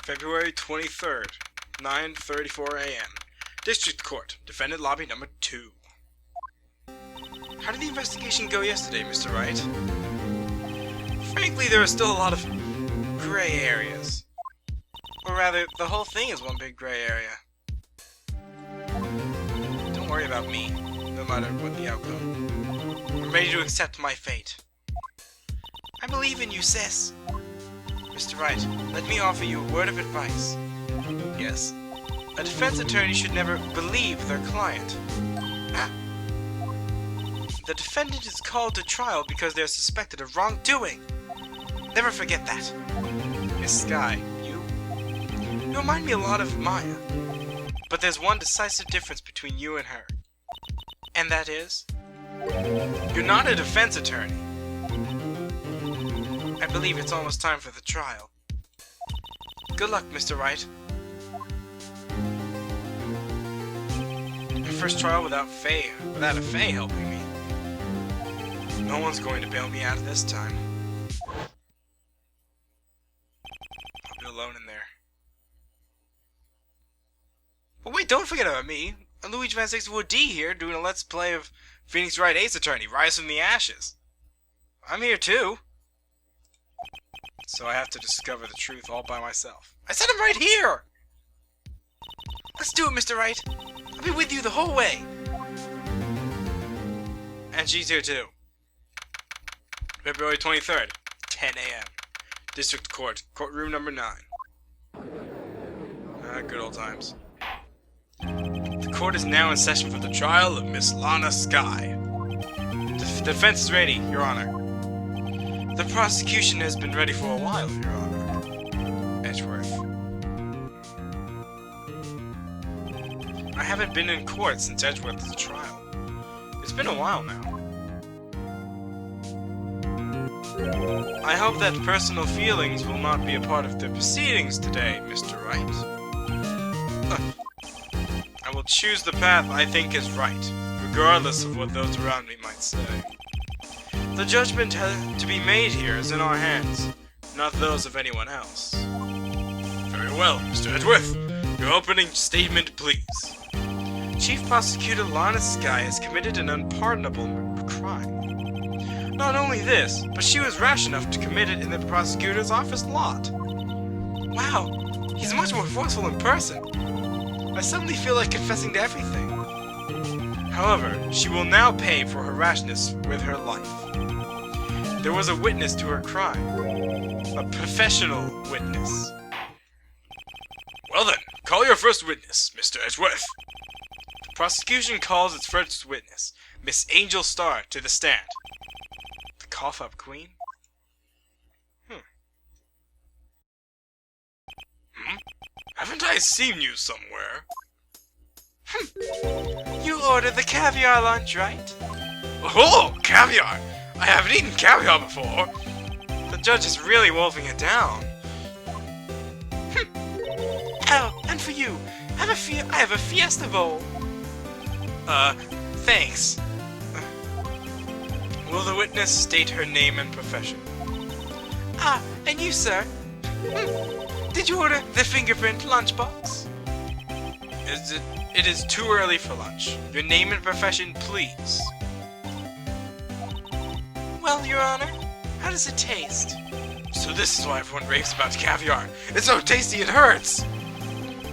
February 23rd, 9:34 a.m. District Court, Defendant Lobby Number 2. How did the investigation go yesterday, Mr. Wright? Frankly, there are still a lot of gray areas. Or rather, the whole thing is one big gray area. Don't worry about me, no matter what the outcome. I'm ready to accept my fate. I believe in you, sis. Mr. Wright, let me offer you a word of advice. Yes? A defense attorney should never believe their client. The defendant is called to trial because they are suspected of wrongdoing. Never forget that. Miss Skye, you remind me a lot of Maya. But there's one decisive difference between you and her. And that is, you're not a defense attorney. I believe it's almost time for the trial. Good luck, Mr. Wright. My first trial without a Faye helping me. No one's going to bail me out of this time. I'll be alone in there. But wait, don't forget about me. I'm Luigi Van 64D here, doing a Let's Play of Phoenix Wright Ace Attorney, Rise from the Ashes. I'm here too. So I have to discover the truth all by myself. I said I'm right here! Let's do it, Mr. Wright. I'll be with you the whole way. And she's here too. February 23rd, 10 a.m. District Court, courtroom number 9. Good old times. The court is now in session for the trial of Miss Lana Skye. The defense is ready, Your Honor. The prosecution has been ready for a while, Your Honor. Edgeworth. I haven't been in court since Edgeworth's trial. It's been a while now. I hope that personal feelings will not be a part of the proceedings today, Mr. Wright. I will choose the path I think is right, regardless of what those around me might say. The judgment to be made here is in our hands, not those of anyone else. Very well, Mr. Edgeworth. Your opening statement, please. Chief Prosecutor Lana Skye has committed an unpardonable crime. Not only this, but she was rash enough to commit it in the prosecutor's office lot. Wow, he's much more forceful in person. I suddenly feel like confessing to everything. However, she will now pay for her rashness with her life. There was a witness to her crime. A professional witness. Well then, call your first witness, Mr. Edgeworth. The prosecution calls its first witness, Miss Angel Starr, to the stand. The cough-up queen? Haven't I seen you somewhere? You ordered the caviar lunch, right? Oh, caviar! I haven't eaten caviar before. The judge is really wolfing it down. Oh, and for you, I have a Fiesta bowl. Thanks. Will the witness state her name and profession? Ah, and you, sir? Did you order the fingerprint lunchbox? It is too early for lunch. Your name and profession, please. Well, Your Honor, how does it taste? So this is why everyone raves about caviar. It's so tasty it hurts!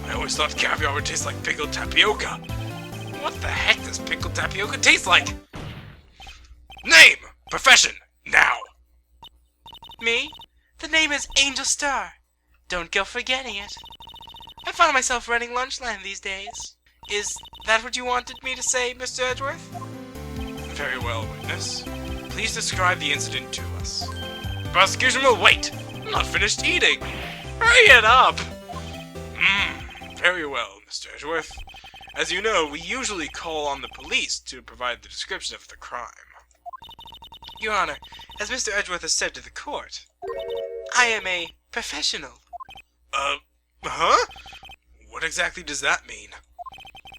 I always thought caviar would taste like pickled tapioca. What the heck does pickled tapioca taste like? Name! Profession! Now! Me? The name is Angel Starr. Don't go forgetting it. I find myself running Lunchland these days. Is that what you wanted me to say, Mr. Edgeworth? Very well, witness. Please describe the incident to us. The prosecution will wait. I'm not finished eating. Hurry it up! Very well, Mr. Edgeworth. As you know, we usually call on the police to provide the description of the crime. Your Honor, as Mr. Edgeworth has said to the court, I am a professional. What exactly does that mean?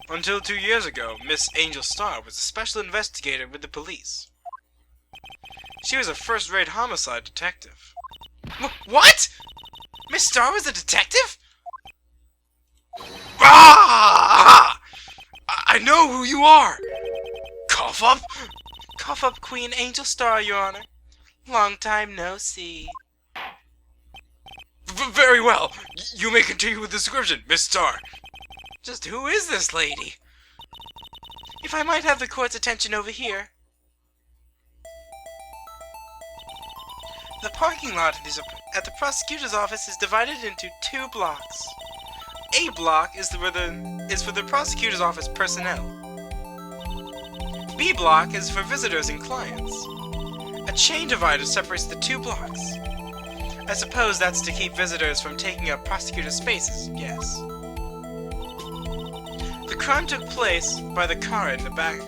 Until 2 years ago, Miss Angel Starr was a special investigator with the police. She was a first-rate homicide detective. What? Miss Starr was a detective? Ah! I know who you are! Cough up? Cough up, Queen Angel Starr, Your Honor. Long time no see. Very well. You may continue with the description, Miss Starr. Just who is this lady? If I might have the court's attention over here. The parking lot at the prosecutor's office is divided into 2 blocks. A block is for the prosecutor's office personnel. B block is for visitors and clients. A chain divider separates the 2 blocks. I suppose that's to keep visitors from taking up prosecutor's spaces, yes. The crime took place by the car in the back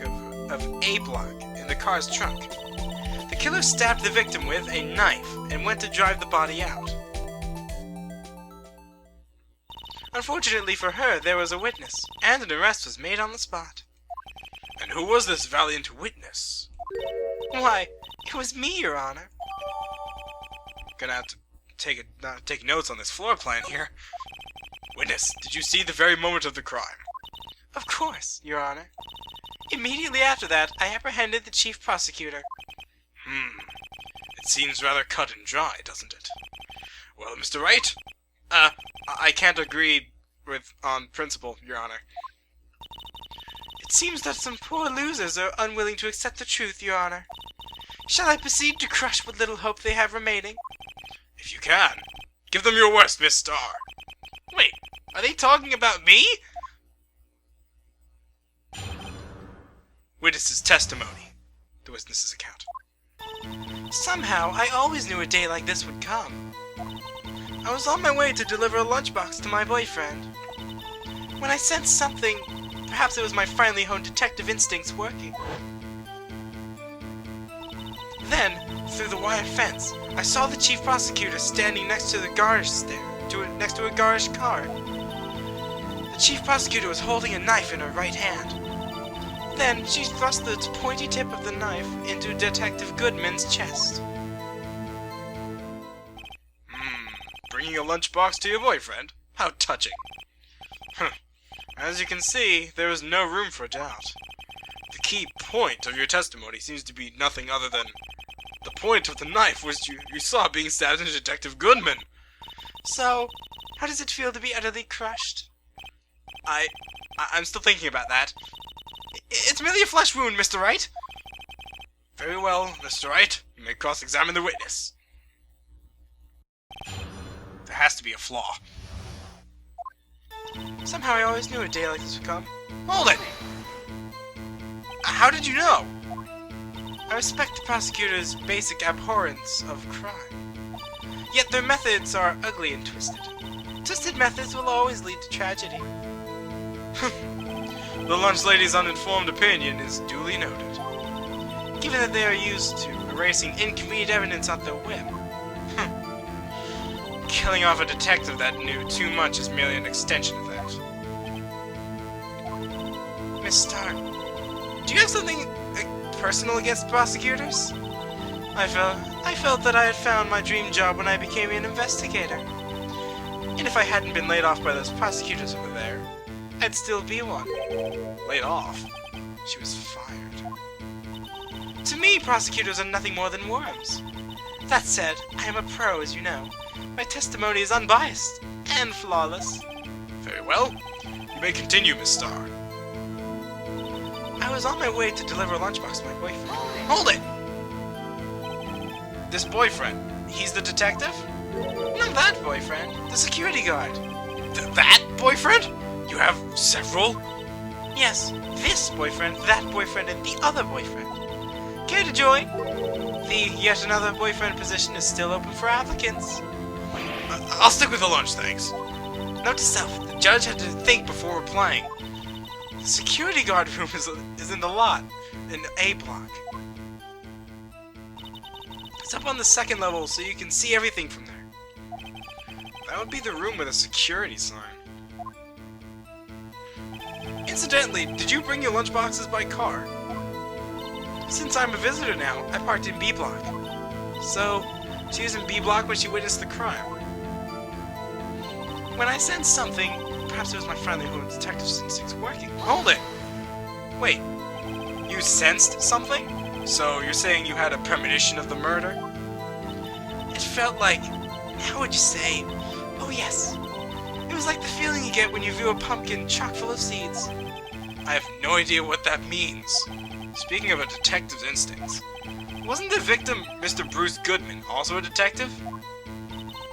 of A block, in the car's trunk. The killer stabbed the victim with a knife and went to drive the body out. Unfortunately for her, there was a witness, and an arrest was made on the spot. And who was this valiant witness? Why, it was me, Your Honor. Gonna have to take notes on this floor plan here. Witness, did you see the very moment of the crime? Of course, Your Honor. Immediately after that, I apprehended the chief prosecutor. It seems rather cut and dry, doesn't it? Well, Mr. Wright, I can't agree on principle, Your Honor. It seems that some poor losers are unwilling to accept the truth, Your Honor. Shall I proceed to crush what little hope they have remaining? If you can. Give them your worst, Miss Starr. Wait, are they talking about me? Witness's testimony. The witness's account. Somehow, I always knew a day like this would come. I was on my way to deliver a lunchbox to my boyfriend. When I sensed something, perhaps it was my finely honed detective instincts working. Then, through the wire fence, I saw the chief prosecutor standing next to the garage next to a garage car. The chief prosecutor was holding a knife in her right hand. Then, she thrust the pointy tip of the knife into Detective Goodman's chest. Bringing a lunchbox to your boyfriend? How touching. As you can see, there is no room for doubt. The key point of your testimony seems to be nothing other than the point of the knife which you saw being stabbed into Detective Goodman. So, how does it feel to be utterly crushed? I'm still thinking about that. It's merely a flesh wound, Mr. Wright. Very well, Mr. Wright. You may cross-examine the witness. There has to be a flaw. Somehow I always knew a day like this would come. Hold it! How did you know? I respect the prosecutor's basic abhorrence of crime. Yet their methods are ugly and twisted. Twisted methods will always lead to tragedy. The lunch lady's uninformed opinion is duly noted. Given that they are used to erasing inconvenient evidence on their whim. Killing off a detective that knew too much is merely an extension of that. Miss Starr, do you have something personal against prosecutors? I felt that I had found my dream job when I became an investigator. And if I hadn't been laid off by those prosecutors over there, I'd still be one. Laid off? She was fired. To me, prosecutors are nothing more than worms. That said, I am a pro, as you know. My testimony is unbiased and flawless. Very well. You may continue, Miss Starr. I was on my way to deliver a lunchbox to my boyfriend. Hold it! This boyfriend, he's the detective? Not that boyfriend, the security guard. That boyfriend? You have several? Yes, this boyfriend, that boyfriend, and the other boyfriend. Care to join? The yet another boyfriend position is still open for applicants. I'll stick with the lunch, thanks. Note to self, the judge had to think before replying. The security guard room is in the lot, in A block. It's up on the second level, so you can see everything from there. That would be the room with a security sign. Incidentally, did you bring your lunchboxes by car? Since I'm a visitor now, I parked in B block. So, she was in B block when she witnessed the crime. When I sense something, perhaps it was my friendly home detective instincts working. Hold it! Wait, you sensed something? So you're saying you had a premonition of the murder? It felt like... how would you say? Oh yes. It was like the feeling you get when you view a pumpkin chock full of seeds. I have no idea what that means. Speaking of a detective's instincts, wasn't the victim, Mr. Bruce Goodman, also a detective?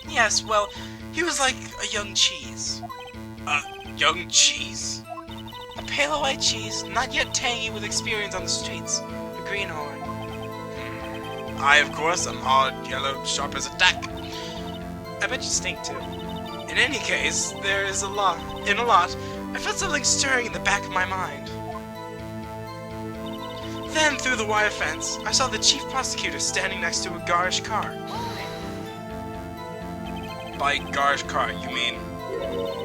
Yes, well, he was like a young cheese. A young cheese? A pale white cheese, not yet tangy with experience on the streets. A greenhorn. I, of course, am hard, yellow, sharp as a tack. I bet you stink too. In any case, There is a lot. In a lot, I felt something stirring in the back of my mind. Then, through the wire fence, I saw the chief prosecutor standing next to a garage car. by garage car, you mean?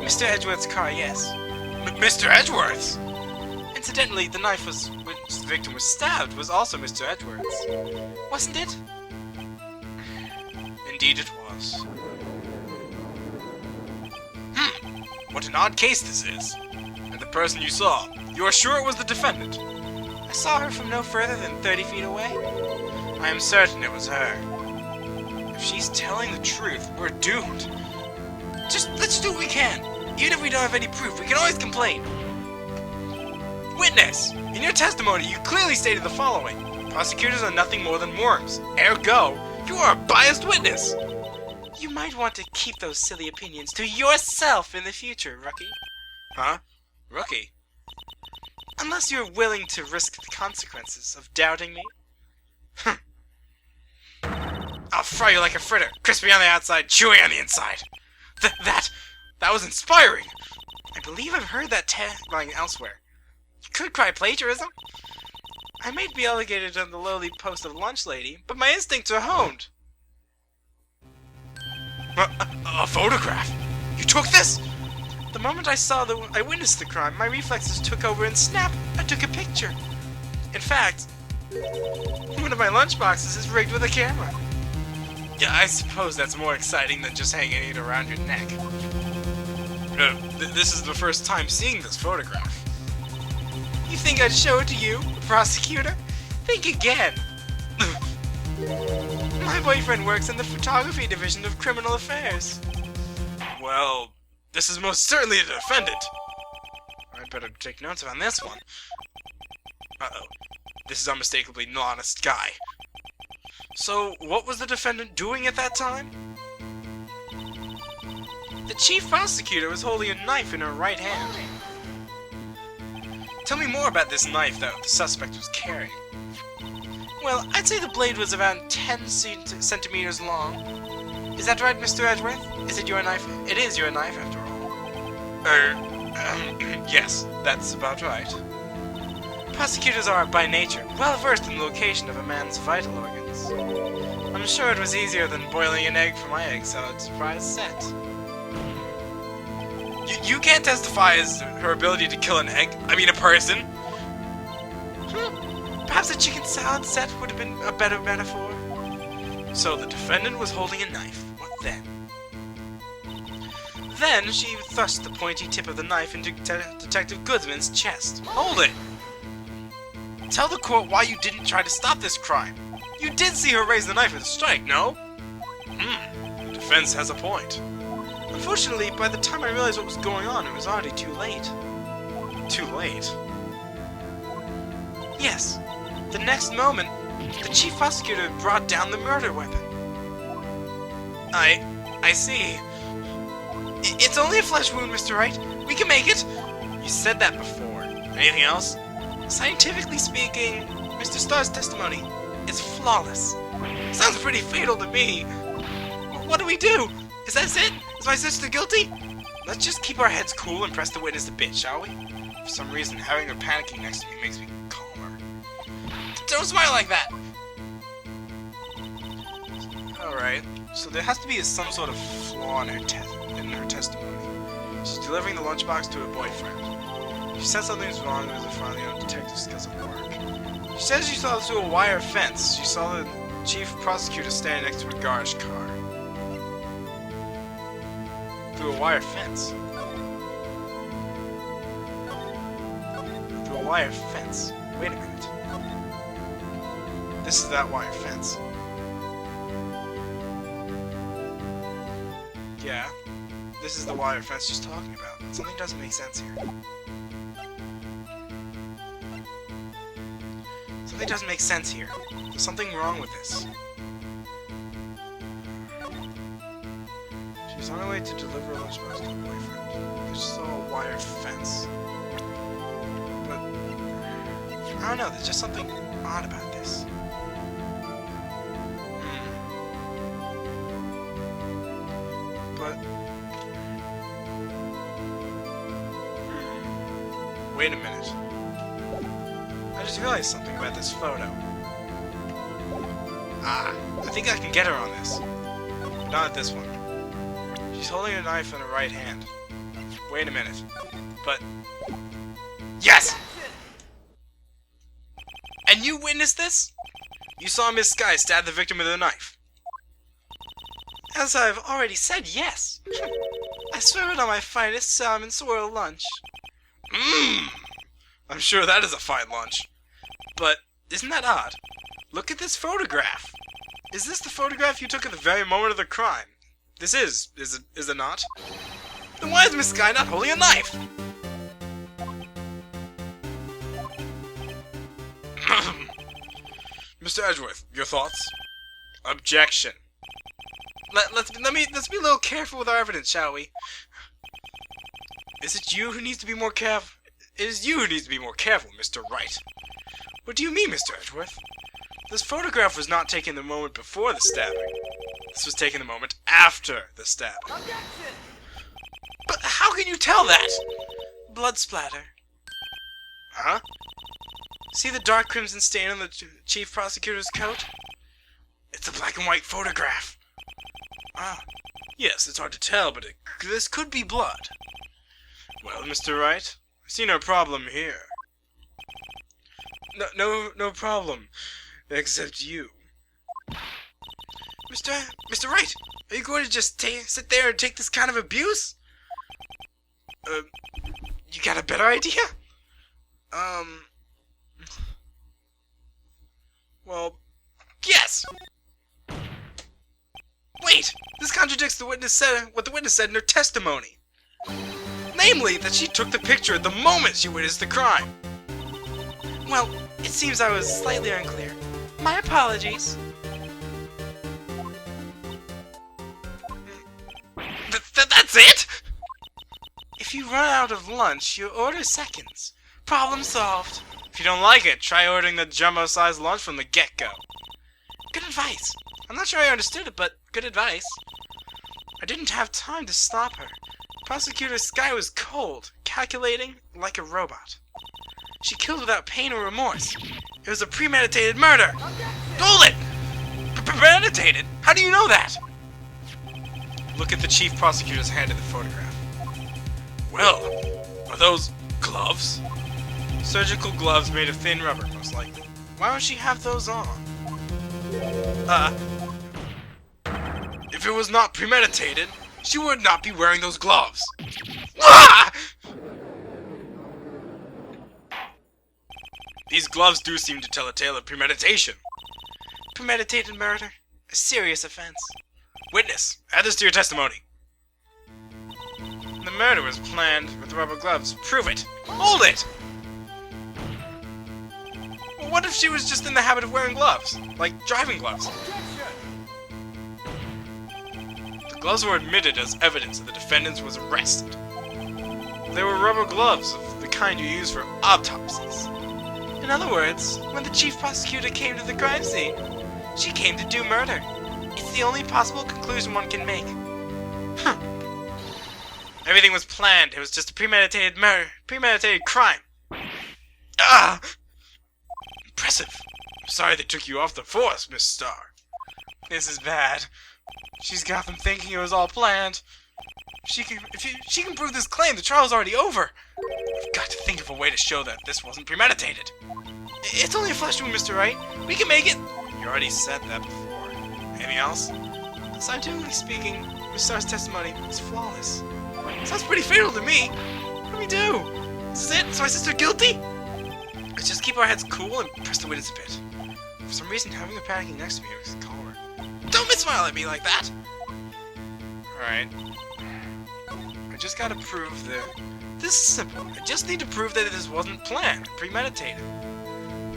Mr. Edgeworth's car, yes. Mr. Edgeworth's? Incidentally, the knife which the victim was stabbed was also Mr. Edgeworth's. Wasn't it? Indeed it was. What an odd case this is. And the person you saw, you are sure it was the defendant? I saw her from no further than 30 feet away. I am certain it was her. If she's telling the truth, we're doomed. Let's do what we can. Even if we don't have any proof, we can always complain. Witness! In your testimony, you clearly stated the following. Prosecutors are nothing more than worms. Ergo, you are a biased witness. You might want to keep those silly opinions to yourself in the future, Rookie. Huh? Rookie? Unless you're willing to risk the consequences of doubting me. I'll fry you like a fritter, crispy on the outside, chewy on the inside. That was inspiring. I believe I've heard that tagline elsewhere. You could cry plagiarism. I may be relegated on the lowly post of lunch lady, but my instincts are honed. A photograph? You took this? The moment I witnessed the crime, my reflexes took over and snap, I took a picture. In fact, one of my lunchboxes is rigged with a camera. Yeah, I suppose that's more exciting than just hanging it around your neck. This is the first time seeing this photograph. You think I'd show it to you, prosecutor? Think again. My boyfriend works in the photography division of criminal affairs. Well, this is most certainly a defendant. I'd better take notes on this one. Uh-oh. This is unmistakably an honest guy. So, what was the defendant doing at that time? The chief prosecutor was holding a knife in her right hand. Tell me more about this knife that the suspect was carrying. Well, I'd say the blade was around 10 centimeters long. Is that right, Mr. Edgeworth? Is it your knife? It is your knife, after all. Yes, that's about right. Prosecutors are, by nature, well versed in the location of a man's vital organs. I'm sure it was easier than boiling an egg for my egg salad surprise set. You can't testify as to her ability to kill an egg. I mean, a person. Perhaps a chicken salad set would have been a better metaphor. So the defendant was holding a knife. What then? Then she thrust the pointy tip of the knife into Detective Goodman's chest. Hold it! Tell the court why you didn't try to stop this crime. You did see her raise the knife and strike, no? The defense has a point. Unfortunately, by the time I realized what was going on, it was already too late. Too late? Yes. The next moment, the chief prosecutor brought down the murder weapon. I see. It's only a flesh wound, Mr. Wright. We can make it. You said that before. Anything else? Scientifically speaking, Mr. Starr's testimony is flawless. Sounds pretty fatal to me. What do we do? Is that it? Is my sister guilty? Let's just keep our heads cool and press the witness a bit, shall we? For some reason, having her panicking next to me makes me calmer. Don't smile like that! Alright, so there has to be some sort of flaw in her testimony. She's delivering the lunchbox to her boyfriend. She said something's wrong with her finally on detective skills at work. She says she saw through a wire fence. She saw the chief prosecutor standing next to a garage car. Through a wire fence? a wire fence. Wait a minute. This is that wire fence. Yeah, this is the wire fence she's talking about. Something doesn't make sense here. Something doesn't make sense here. There's something wrong with this. She's on her way to deliver a lunchbox to her boyfriend. There's just a wire fence. But I don't know, there's just something odd about this. But wait a minute. I just realized something about this photo. Ah, I think I can get her on this. But not at this one. She's holding a knife in her right hand. Wait a minute. But... Yes! And you witnessed this? You saw Miss Sky stab the victim with a knife. As I've already said, yes. I serve it on my finest salmon swirl lunch. Mmm! I'm sure that is a fine lunch. But, isn't that odd? Look at this photograph. Is this the photograph you took at the very moment of the crime? This is it not? Then why is Miss Sky not holding a knife? Mr. Edgeworth, your thoughts? Objection. Let's be a little careful with our evidence, shall we? Is it you who needs to be more careful? It is you who needs to be more careful, Mr. Wright. What do you mean, Mr. Edgeworth? This photograph was not taken the moment before the stabbing. This was taken the moment after the stabbing. Objection! But how can you tell that? Blood splatter. Huh? See the dark crimson stain on the chief prosecutor's coat? It's a black and white photograph. Ah, yes, it's hard to tell, but this could be blood. Well, Mr. Wright, I see no problem here. No problem, except you. Mr. Wright, are you going to just sit there and take this kind of abuse? You got a better idea? Well, yes! Wait! This contradicts what the witness said in her testimony. Namely, that she took the picture at the moment she witnessed the crime. Well, it seems I was slightly unclear. My apologies. That's it? If you run out of lunch, you order seconds. Problem solved. If you don't like it, try ordering the jumbo-sized lunch from the get-go. Good advice. I'm not sure I understood it, but good advice. I didn't have time to stop her. Prosecutor Sky was cold, calculating, like a robot. She killed without pain or remorse. It was a premeditated murder. Hold it! Premeditated? How do you know that? Look at the chief prosecutor's hand in the photograph. Well, are those gloves? Surgical gloves made of thin rubber, most likely. Why would she have those on? If it was not premeditated, she would not be wearing those gloves. Ah! These gloves do seem to tell a tale of premeditation. Premeditated murder? A serious offense. Witness, add this to your testimony. The murder was planned with rubber gloves. Prove it. Hold it! Well, what if she was just in the habit of wearing gloves? Like driving gloves? The gloves were admitted as evidence that the defendant was arrested. They were rubber gloves of the kind you use for autopsies. In other words, when the chief prosecutor came to the crime scene, she came to do murder. It's the only possible conclusion one can make. Huh. Everything was planned. It was just a premeditated murder. Premeditated crime. Ah! Impressive. I'm sorry they took you off the force, Miss Starr. This is bad. She's got them thinking it was all planned. If she can prove this claim, the trial's already over. We've got to think of a way to show that this wasn't premeditated. It's only a flesh wound, Mr. Wright. We can make it. You already said that before. Anything else? Scientifically speaking, Miss Starr's testimony is flawless. Sounds pretty fatal to me. What do we do? Is this it? Is my sister guilty? Let's just keep our heads cool and press the witness a bit. For some reason, having her panicking next to me makes it calmer. Don't smile at me like that! Alright. I just gotta prove that... This is simple. I just need to prove that this wasn't planned, premeditated.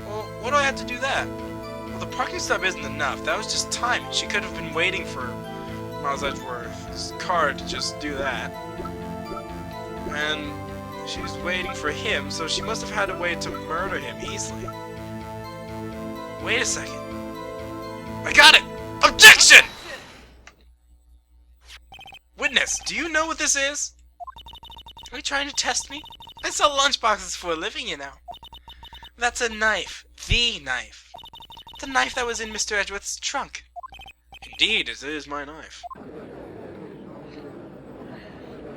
Well, what do I have to do that? Well, the parking stop isn't enough. That was just timing. She could have been waiting for Miles Edgeworth's car to just do that. And she was waiting for him, so she must have had a way to murder him easily. Wait a second. I got it! Objection! Witness, do you know what this is? Are you trying to test me? I sell lunchboxes for a living, you know. That's a knife. The knife. The knife that was in Mr. Edgeworth's trunk. Indeed, it is my knife.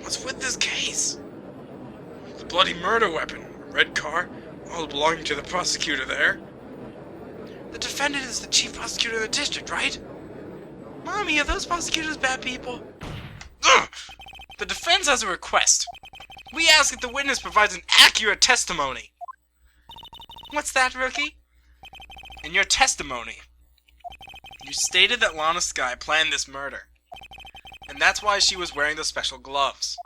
What's with this case? The bloody murder weapon, a red car, all belonging to the prosecutor there. The defendant is the chief prosecutor of the district, right? Mommy, are those prosecutors bad people? Ugh! The defense has a request. We ask that the witness provides an accurate testimony. What's that, rookie? In your testimony, you stated that Lana Skye planned this murder. And that's why she was wearing the special gloves.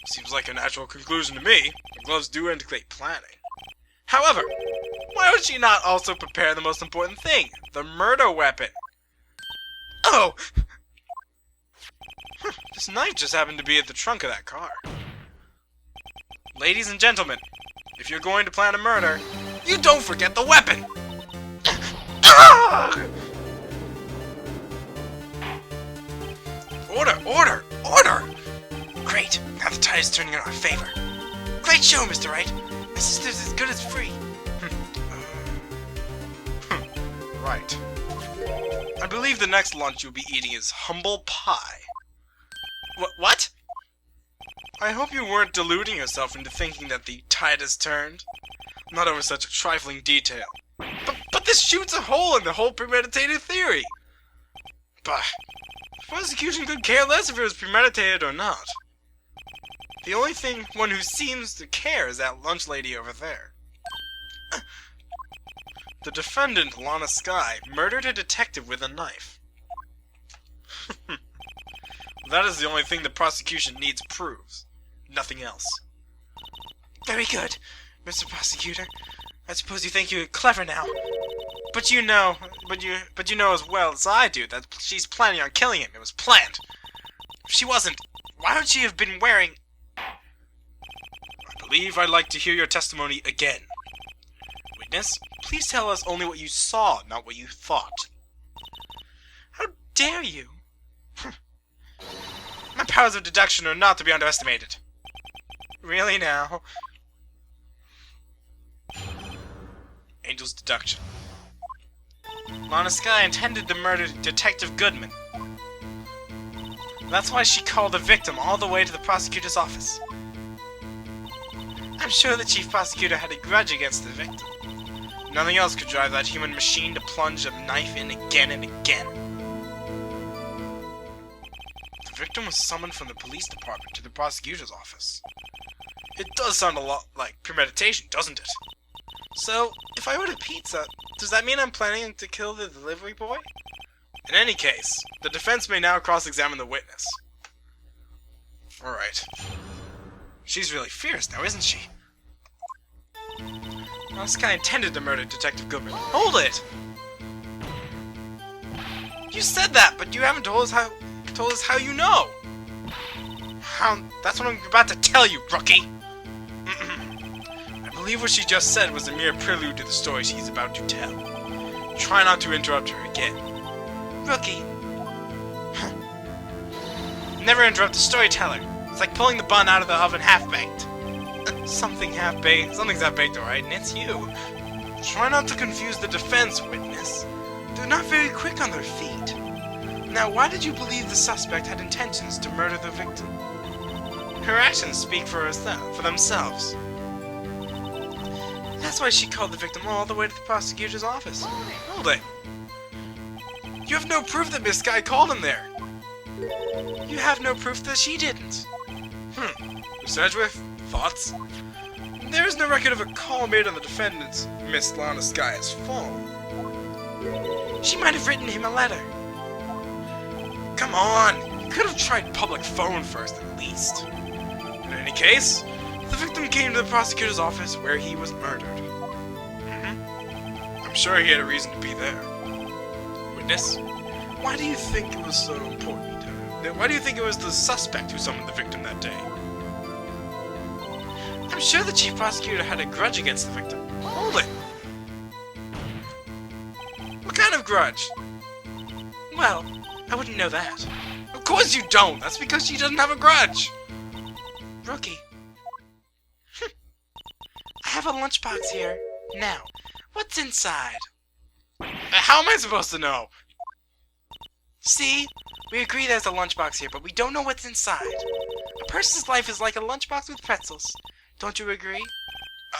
Seems like a natural conclusion to me. The gloves do indicate planning. However, why would she not also prepare the most important thing? The murder weapon. Oh! This knife just happened to be at the trunk of that car. Ladies and gentlemen, if you're going to plan a murder, you don't forget the weapon! Order! Order! Order! Great, now the tide is turning in our favor. Great show, Mr. Wright. My sister's as good as free. Right. I believe the next lunch you'll be eating is humble pie. What? I hope you weren't deluding yourself into thinking that the tide has turned. Not over such a trifling detail. But this shoots a hole in the whole premeditated theory. Bah. The prosecution could care less if it was premeditated or not. The only one who seems to care is that lunch lady over there. The defendant, Lana Skye, murdered a detective with a knife. That is the only thing the prosecution needs proves. Nothing else. Very good, Mr. Prosecutor. I suppose you think you're clever now. But you know as well as I do that she's planning on killing him. It was planned. If she wasn't, why would she have been wearing... I believe I'd like to hear your testimony again. Witness, please tell us only what you saw, not what you thought. How dare you? My powers of deduction are not to be underestimated. Really now? Angel's deduction. Lana Skye intended to murder Detective Goodman. That's why she called the victim all the way to the prosecutor's office. I'm sure the chief prosecutor had a grudge against the victim. Nothing else could drive that human machine to plunge a knife in again and again. The victim was summoned from the police department to the prosecutor's office. It does sound a lot like premeditation, doesn't it? So, if I order pizza, does that mean I'm planning to kill the delivery boy? In any case, the defense may now cross-examine the witness. Alright. She's really fierce now, isn't she? Lana Skye intended to murder Detective Goodman. Hold it! You said that, but you haven't told us how you know! That's what I'm about to tell you, rookie! I believe what she just said was a mere prelude to the story she's about to tell. Try not to interrupt her again. Rookie. Never interrupt the storyteller. It's like pulling the bun out of the oven half-baked. Something's half-baked, alright, and it's you. Try not to confuse the defense, witness. They're not very quick on their feet. Now, why did you believe the suspect had intentions to murder the victim? Her actions speak for themselves. That's why she called the victim all the way to the prosecutor's office. Hold it. You have no proof that Miss Skye called him there. You have no proof that she didn't. Miss Edgeworth, thoughts? There is no record of a call made on the defendant's, Miss Lana Sky's phone. She might have written him a letter. Come on! You could have tried public phone first, at least. In any case, the victim came to the prosecutor's office where he was murdered. I'm sure he had a reason to be there. Witness, why do you think it was so important? Why do you think it was the suspect who summoned the victim that day? I'm sure the chief prosecutor had a grudge against the victim. Hold it! What kind of grudge? Well, I wouldn't know that. Of course you don't! That's because she doesn't have a grudge! Rookie. I have a lunchbox here. Now, what's inside? How am I supposed to know? See? We agree there's a lunchbox here, but we don't know what's inside. A person's life is like a lunchbox with pretzels. Don't you agree?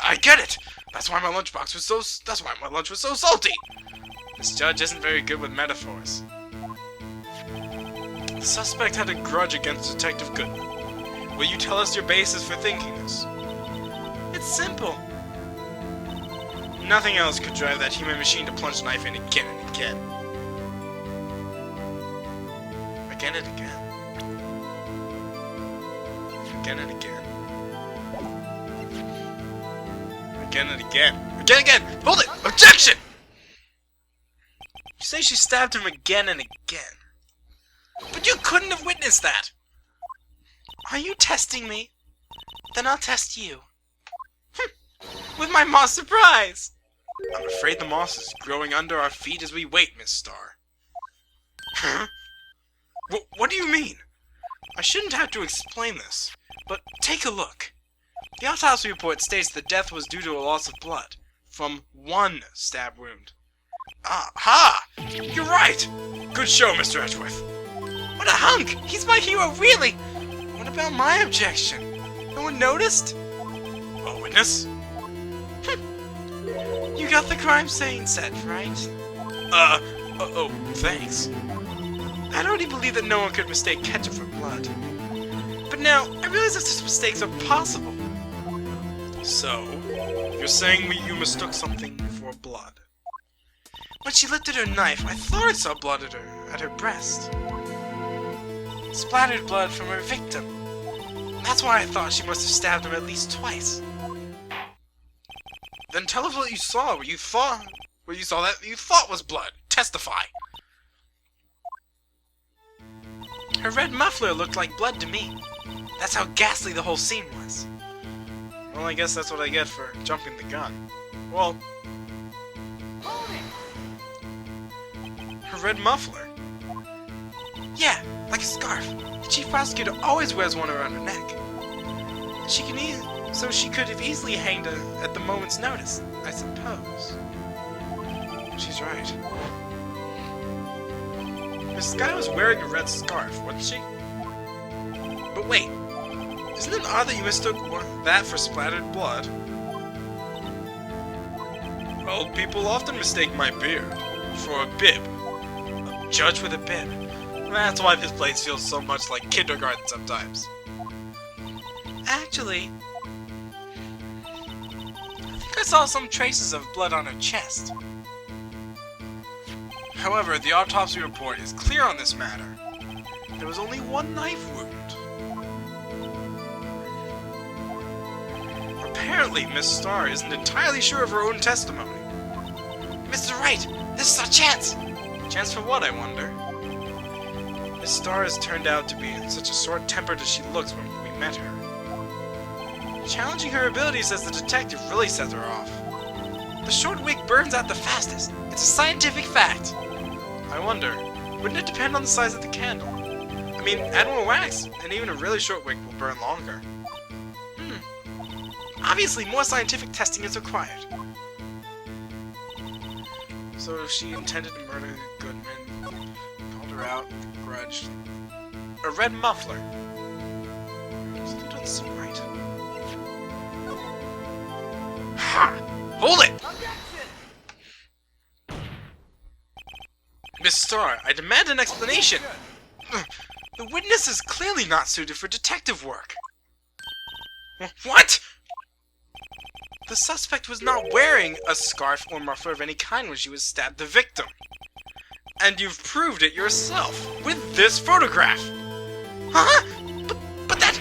I get it! That's why my lunch was so salty! This judge isn't very good with metaphors. The suspect had a grudge against Detective Goodman. Will you tell us your basis for thinking this? It's simple. Nothing else could drive that human machine to plunge the knife in again and again. Again and again. Again and again. Again and again. Again and again! Hold it! Objection! You say she stabbed him again and again. But you couldn't have witnessed that! Are you testing me? Then I'll test you. With my moss surprise! I'm afraid the moss is growing under our feet as we wait, Miss Starr. Huh? What do you mean? I shouldn't have to explain this, but take a look. The autopsy report states the death was due to a loss of blood from one stab wound. Ha! You're right! Good show, Mr. Edgeworth. What a hunk! He's my hero, really! What about my objection? No one noticed? A witness? You got the crime scene set, right? Oh, thanks. I'd already believed that no one could mistake ketchup for blood. But now, I realize that such mistakes are possible. So, you're saying you mistook something for blood? When she lifted her knife, I thought I saw blood at her breast. Splattered blood from her victim. That's why I thought she must have stabbed him at least twice. Then tell us what you saw, what you thought that you thought was blood. Testify. Her red muffler looked like blood to me. That's how ghastly the whole scene was. Well, I guess that's what I get for jumping the gun. Well, her red muffler. Yeah, like a scarf. The chief prosecutor always wears one around her neck. So she could have easily hanged at the moment's notice, I suppose. She's right. Miss Sky was wearing a red scarf, wasn't she? But wait, isn't it odd that you mistook that for splattered blood? Well, people often mistake my beard for a bib. A judge with a bib. That's why this place feels so much like kindergarten sometimes. Actually, I think I saw some traces of blood on her chest. However, the autopsy report is clear on this matter. There was only one knife wound. Apparently, Miss Starr isn't entirely sure of her own testimony. Mr. Wright, this is our chance! Chance for what, I wonder? Miss Starr has turned out to be such a short-tempered as she looks when we met her. Challenging her abilities as the detective really sets her off. The short wig burns out the fastest. It's a scientific fact. I wonder, wouldn't it depend on the size of the candle? I mean, add more wax, and even a really short wick will burn longer. Obviously, more scientific testing is required. So if she intended to murder Goodman, called her out, grudged. A red muffler. Something doesn't seem right. Ha! Hold it! Miss Starr, I demand an explanation! The witness is clearly not suited for detective work. What? The suspect was not wearing a scarf or muffler of any kind when she was stabbed the victim. And you've proved it yourself with this photograph. Huh? But that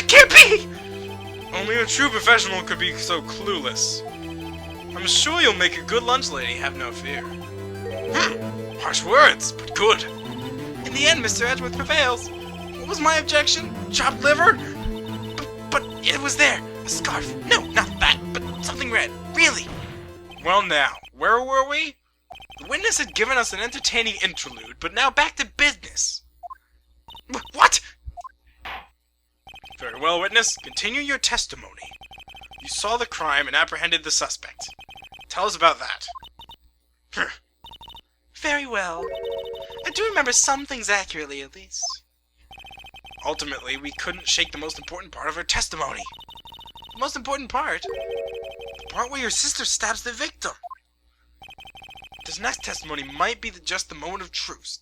can't be! Only a true professional could be so clueless. I'm sure you'll make a good lunch lady, have no fear. Harsh words, but good. In the end, Mr. Edgeworth prevails. What was my objection? Chopped liver? But it was there. A scarf. No, not that, but something red. Really. Well now, where were we? The witness had given us an entertaining interlude, but now back to business. What? Very well, witness. Continue your testimony. You saw the crime and apprehended the suspect. Tell us about that. Very well. I do remember some things accurately, at least. Ultimately, we couldn't shake the most important part of her testimony. The most important part? The part where your sister stabs the victim. This next testimony might be just the moment of truth.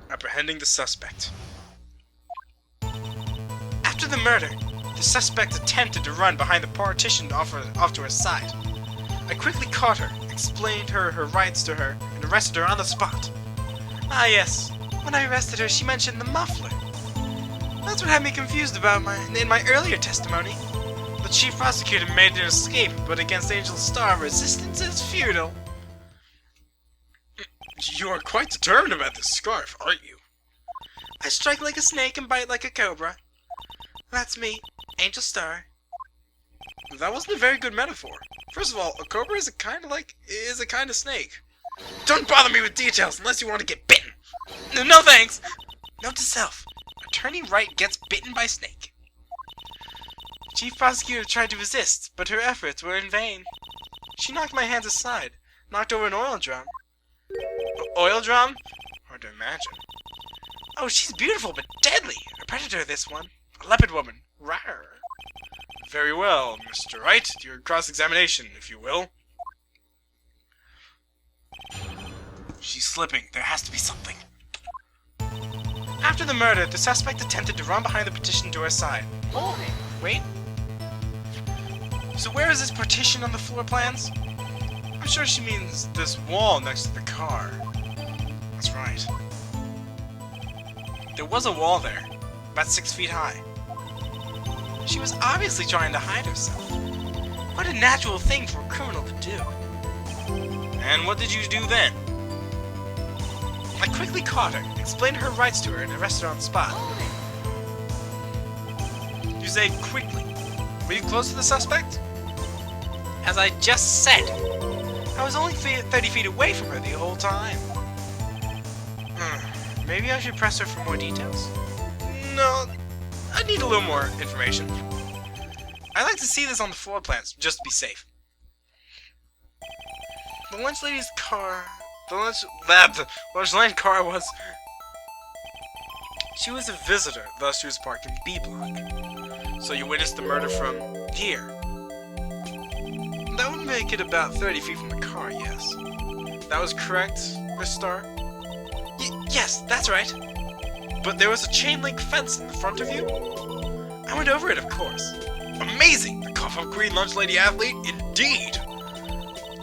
Apprehending the suspect. After the murder, the suspect attempted to run behind the partition off to her side. I quickly caught her, explained her rights to her, and arrested her on the spot. Ah yes, when I arrested her, she mentioned the muffler. That's what had me confused about in my earlier testimony. The chief prosecutor made an escape, but against Angel Starr, resistance is futile. You are quite determined about this scarf, aren't you? I strike like a snake and bite like a cobra. That's me, Angel Starr. That wasn't a very good metaphor. First of all, a cobra is a kind of snake. Don't bother me with details unless you want to get bitten. No thanks. Note to self: Attorney Wright gets bitten by snake. Chief prosecutor tried to resist, but her efforts were in vain. She knocked my hands aside, knocked over an oil drum. Oil drum? Hard to imagine. Oh, she's beautiful but deadly. A predator, this one. A leopard woman. Rawr. Very well, Mr. Wright. Your cross-examination, if you will. She's slipping. There has to be something. After the murder, the suspect attempted to run behind the partition to her side. Oh, wait. So where is this partition on the floor plans? I'm sure she means this wall next to the car. That's right. There was a wall there, about 6 feet high. She was obviously trying to hide herself. What a natural thing for a criminal to do. And what did you do then? I quickly caught her, explained her rights to her, and arrested her on the spot. You say quickly. Were you close to the suspect? As I just said, I was only 30 feet away from her the whole time. Maybe I should press her for more details? No, I need a little more information. I'd like to see this on the floor plans, just to be safe. The lunch lady's car... The lunch lane car was... She was a visitor, thus she was parked in B block. So you witnessed the murder from here? That would make it about 30 feet from the car, yes. That was correct, Miss Starr? Yes, that's right. But there was a chain link fence in the front of you? I went over it, of course. Amazing! The cough-up green lunch lady athlete, indeed!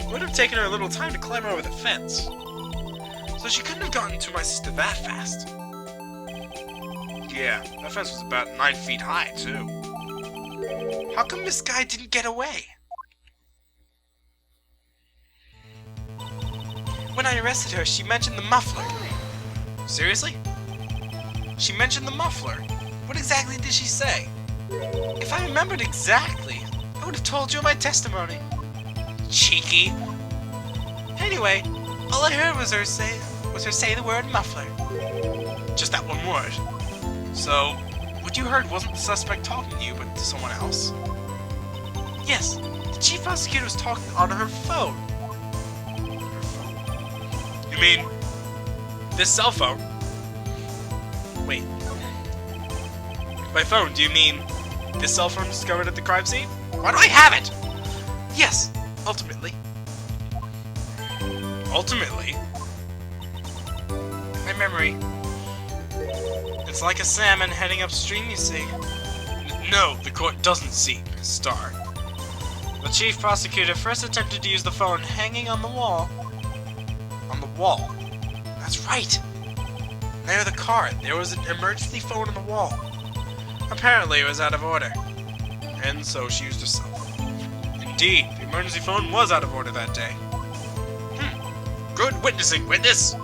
It would have taken her a little time to climb over the fence. So she couldn't have gotten to my sister that fast. Yeah, that fence was about 9 feet high, too. How come this guy didn't get away? When I arrested her, she mentioned the muffler. Seriously? She mentioned the muffler. What exactly did she say? If I remembered exactly, I would have told you in my testimony. Cheeky. Anyway, all I heard was her say the word muffler. Just that one word. So, what you heard wasn't the suspect talking to you, but to someone else? Yes, the chief prosecutor was talking on her phone. Her phone? You mean this cell phone? Wait. By phone, do you mean this cell phone discovered at the crime scene? Why do I have it? Yes, ultimately. Ultimately? My memory. It's like a salmon heading upstream, you see. No, the court doesn't see, Miss Starr. The chief prosecutor first attempted to use the phone hanging on the wall. On the wall? That's right! Near the car, there was an emergency phone on the wall. Apparently it was out of order, and so she used her cell phone. Indeed, the emergency phone was out of order that day. Good witnessing, witness!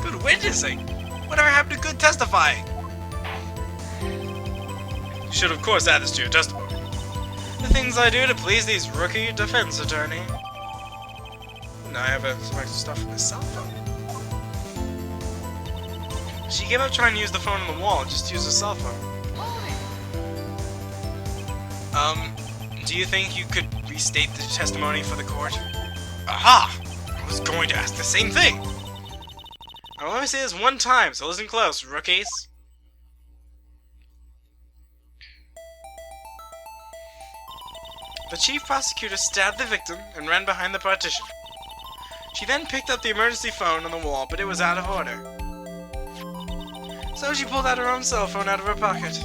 Good witnessing? Whatever happened to good testifying? You should of course add this to your testimony. The things I do to please these rookie defense attorney. Now I have some extra stuff from his cell phone. She gave up trying to use the phone on the wall, just used her cell phone. Do you think you could restate the testimony for the court? Aha! I was going to ask the same thing! I'll only say this one time, so listen close, rookies. The chief prosecutor stabbed the victim and ran behind the partition. She then picked up the emergency phone on the wall, but it was out of order. So she pulled out her own cell phone out of her pocket.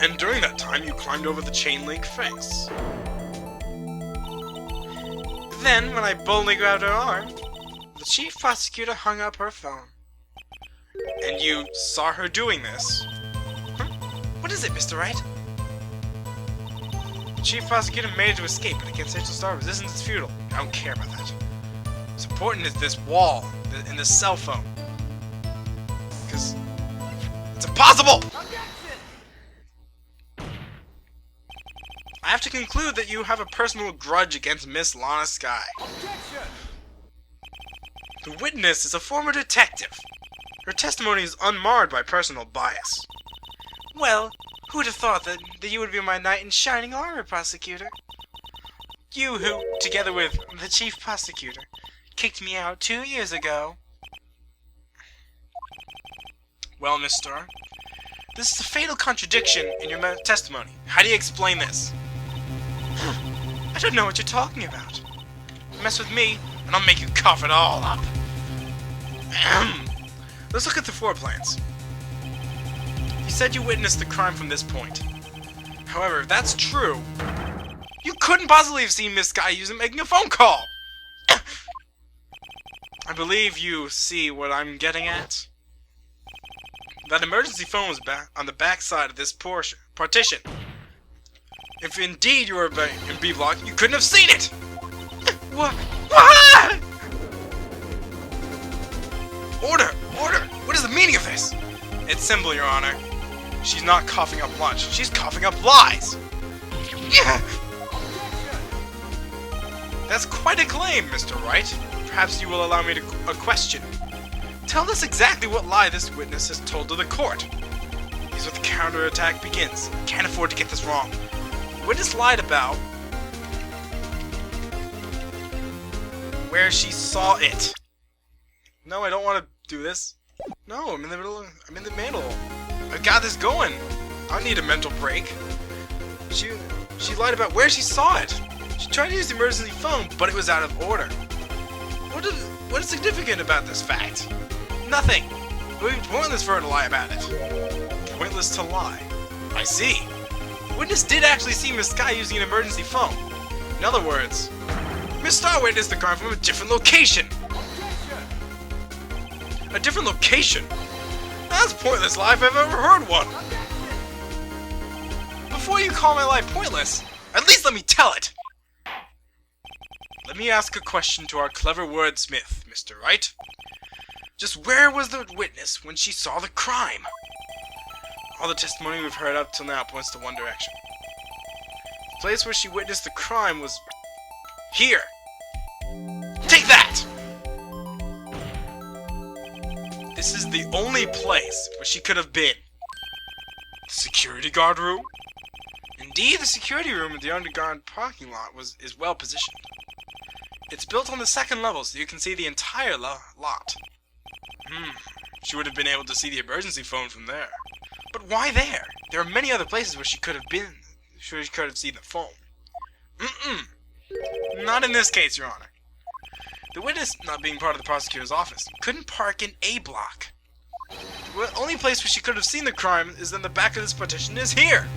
And during that time, you climbed over the chain link fence. Then, when I boldly grabbed her arm, the chief prosecutor hung up her phone. And you saw her doing this. What is it, Mr. Wright? The chief prosecutor made it to escape, but against Rachel Starr, resistance is futile. I don't care about that. What's important is this wall and this cell phone. Because it's impossible! I have to conclude that you have a personal grudge against Miss Lana Skye. The witness is a former detective. Her testimony is unmarred by personal bias. Well, who would have thought that you would be my knight in shining armor, prosecutor? You who, together with the chief prosecutor, kicked me out 2 years ago. Well, Miss Starr, this is a fatal contradiction in your testimony. How do you explain this? I don't know what you're talking about. Mess with me, and I'll make you cough it all up. Let's look at the floor plans. You said you witnessed the crime from this point. However, if that's true, you couldn't possibly have seen Miss Skye making a phone call! I believe you see what I'm getting at. That emergency phone was on the back side of this partition. If indeed you were in B block, you couldn't have seen it! What? What? Order! Order! What is the meaning of this? It's simple, Your Honor. She's not coughing up lunch. She's coughing up lies! Yeah. That's quite a claim, Mr. Wright. Perhaps you will allow me a question. Tell us exactly what lie this witness has told to the court. Here's where the counterattack begins. Can't afford to get this wrong. The witness lied about where she saw it. No, I don't want to do this. No, I'm in the middle. I've got this going. I need a mental break. She lied about where she saw it. She tried to use the emergency phone, but it was out of order. What is significant about this fact? Nothing. It would be pointless for her to lie about it. Pointless to lie. I see. The witness did actually see Miss Skye using an emergency phone. In other words, Miss Starr witnessed the crime from a different location. A different location? That's a pointless lie if I've ever heard one. Before you call my lie pointless, at least let me tell it. Let me ask a question to our clever wordsmith, Mr. Wright. Just where was the witness when she saw the crime? All the testimony we've heard up till now points to one direction. The place where she witnessed the crime was here. Take that! This is the only place where she could have been. The security guard room? Indeed, the security room at the underground parking lot is well positioned. It's built on the second level so you can see the entire lot. She would have been able to see the emergency phone from there. But why there? There are many other places where she could have been. She could have seen the phone. Not in this case, Your Honor. The witness, not being part of the prosecutor's office, couldn't park in A block. The only place where she could have seen the crime is in the back of this partition is here.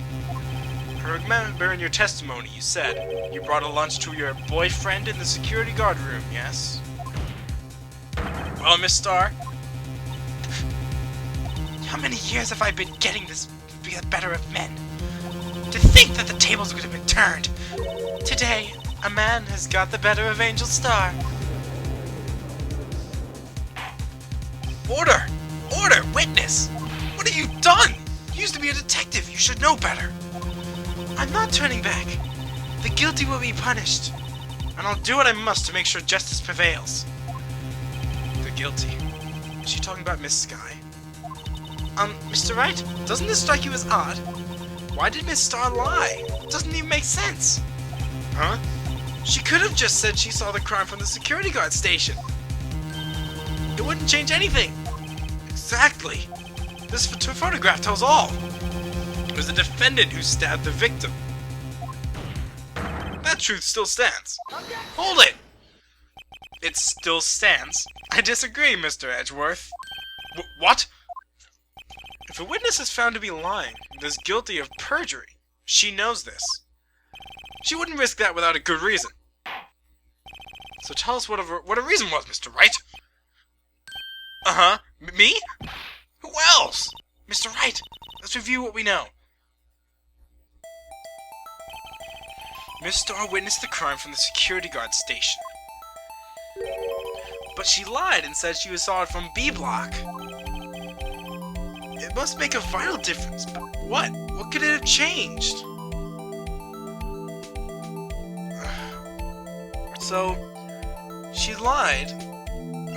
I remember in your testimony you said you brought a lunch to your boyfriend in the security guard room, yes? Well, Miss Starr, How many years have I been getting this the better of men? To think that the tables would have been turned. Today, a man has got the better of Angel Starr. Order! Order! Witness! What have you done? You used to be a detective. You should know better. I'm not turning back. The guilty will be punished. And I'll do what I must to make sure justice prevails. The guilty. Is she talking about Miss Skye? Mr. Wright, doesn't this strike you as odd? Why did Miss Starr lie? It doesn't even make sense. Huh? She could have just said she saw the crime from the security guard station. It wouldn't change anything. Exactly. This photograph tells all. It was the defendant who stabbed the victim. That truth still stands. Hold it! It still stands. I disagree, Mr. Edgeworth. What? If a witness is found to be lying and is guilty of perjury, she knows this. She wouldn't risk that without a good reason. So tell us what a reason was, Mr. Wright. Uh-huh. Me? Who else? Mr. Wright, let's review what we know. Miss Starr witnessed the crime from the security guard station. But she lied and said she saw it from B block. It must make a vital difference, but what? What could it have changed? So, she lied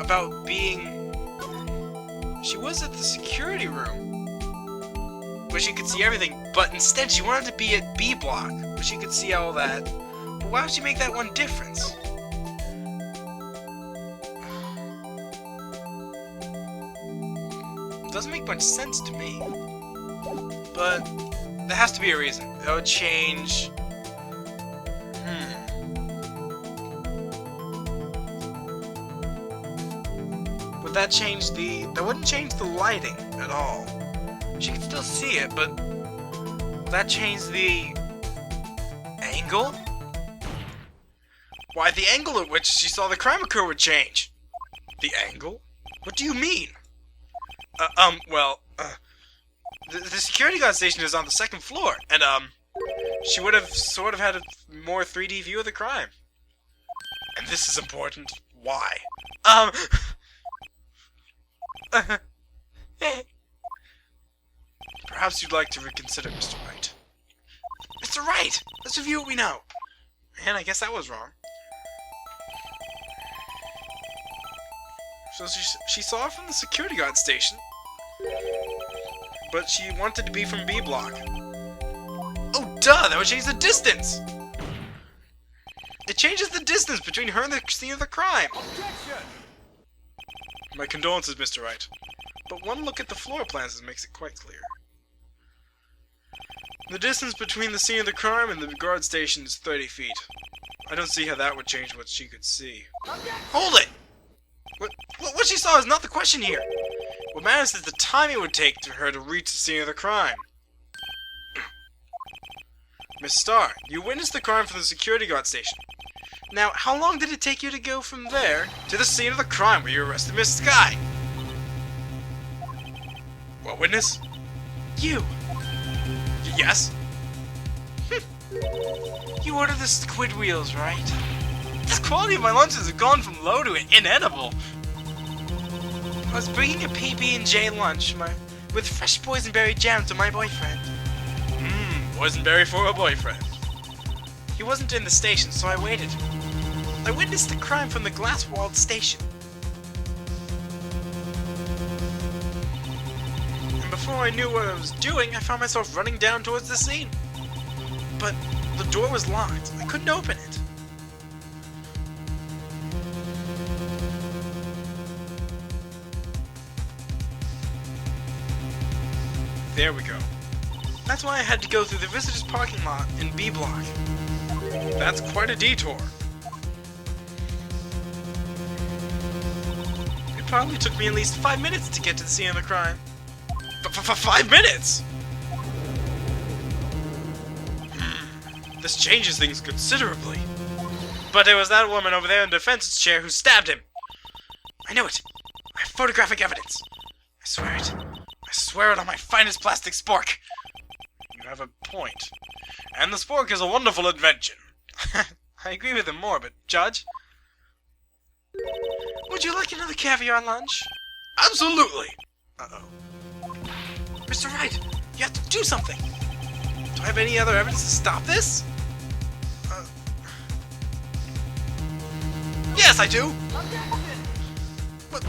about being... She was at the security room, where she could see everything, but instead she wanted to be at B block, where she could see all that. But why would she make that one difference? It doesn't make much sense to me. But there has to be a reason. That would change... Would that change the... That wouldn't change the lighting at all. She could still see it, but... Would that change the... angle? Why, the angle at which she saw the crime occur would change. The angle? What do you mean? The security guard station is on the second floor, and, she would have sort of had a more 3D view of the crime. And this is important. Why? Perhaps you'd like to reconsider, Mr. Wright. Mr. Wright! Let's review what we know. And I guess that was wrong. So she saw it from the security guard station, but she wanted to be from B block. Oh, duh! That would change the distance! It changes the distance between her and the scene of the crime! Objection! My condolences, Mr. Wright. But one look at the floor plans makes it quite clear. The distance between the scene of the crime and the guard station is 30 feet. I don't see how that would change what she could see. Hold it! What she saw is not the question here. What matters is the time it would take for her to reach the scene of the crime. Miss Starr, you witnessed the crime from the security guard station. Now, how long did it take you to go from there to the scene of the crime where you arrested Miss Skye? What witness? You. Yes? You ordered the squid wheels, right? The quality of my lunches have gone from low to inedible. I was bringing a PB&J lunch with fresh boysenberry jam to my boyfriend. Boysenberry for a boyfriend. He wasn't in the station, so I waited. I witnessed the crime from the glass-walled station. And before I knew what I was doing, I found myself running down towards the scene. But the door was locked. I couldn't open it. There we go. That's why I had to go through the visitors' parking lot in B block. That's quite a detour. It probably took me at least 5 minutes to get to the scene of the crime. For 5 minutes? This changes things considerably. But it was that woman over there in the defense's chair who stabbed him. I know it. I have photographic evidence. I swear it. I swear it on my finest plastic spork. You have a point. And the spork is a wonderful invention. I agree with him more, but Judge? Would you like another caviar lunch? Absolutely! Uh-oh. Mr. Wright, you have to do something! Do I have any other evidence to stop this? Yes, I do! But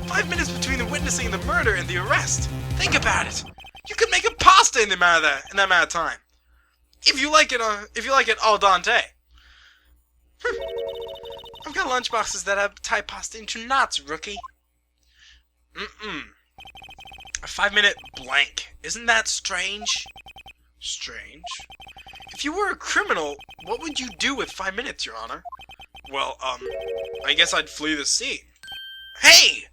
5 minutes between the witnessing of the murder and the arrest. Think about it. You could make a pasta in that amount of time. If you like it al dente. I've got lunchboxes that have tie pasta into knots, rookie. A 5-minute blank. Isn't that strange? Strange? If you were a criminal, what would you do with 5 minutes, Your Honor? Well, I guess I'd flee the scene. Hey!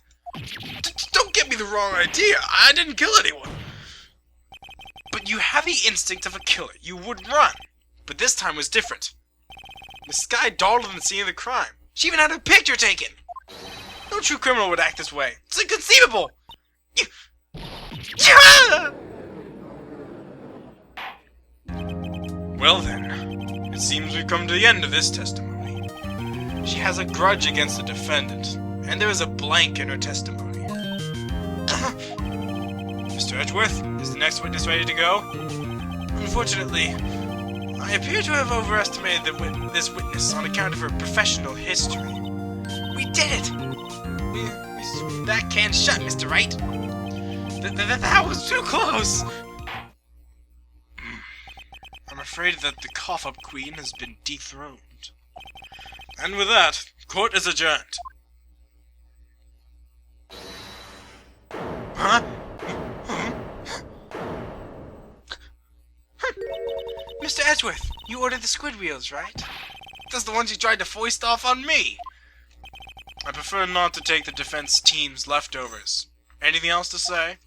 Don't get me the wrong idea. I didn't kill anyone. But you have the instinct of a killer. You would run. But this time was different. Miss Skye dawdled in the scene of the crime. She even had a picture taken. No true criminal would act this way. It's inconceivable. Well then, it seems we've come to the end of this testimony. She has a grudge against the defendant, and there is a blank in her testimony. Mr. Edgeworth, is the next witness ready to go? Unfortunately, I appear to have overestimated this witness on account of her professional history. We did it! That can't shut, Mr. Wright. That was too close! I'm afraid that the cough-up queen has been dethroned. And with that, court is adjourned. Huh? Mr. Edgeworth, you ordered the squid wheels, right? That's the ones you tried to foist off on me! I prefer not to take the defense team's leftovers. Anything else to say?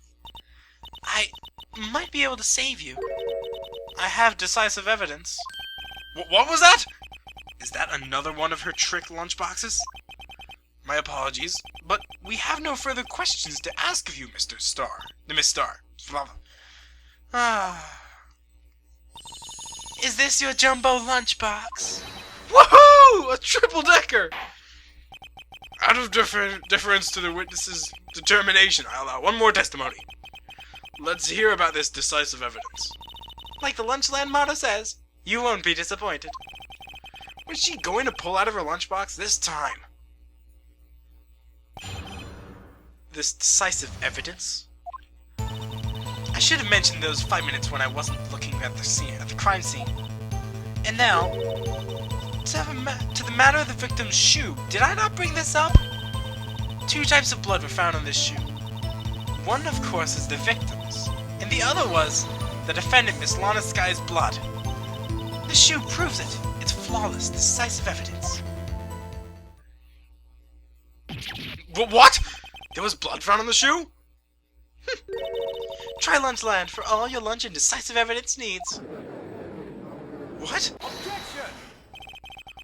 I might be able to save you. I have decisive evidence. What was that? Is that another one of her trick lunchboxes? My apologies, but we have no further questions to ask of you, Mr. Starr. Miss Starr. Is this your jumbo lunchbox? Woohoo! A triple-decker! Out of deference to the witness's determination, I allow one more testimony. Let's hear about this decisive evidence. Like the Lunchland motto says, you won't be disappointed. What's she going to pull out of her lunchbox this time? This decisive evidence? I should have mentioned those 5 minutes when I wasn't looking at the crime scene. And now, to the matter of the victim's shoe. Did I not bring this up? 2 types of blood were found on this shoe. One, of course, is the victim's, and the other was the defendant, Miss Lana Skye's blood. This shoe proves it. It's flawless, decisive evidence. What? There was blood found on the shoe? Try Lunchland for all your lunch and decisive evidence needs. What? Objection!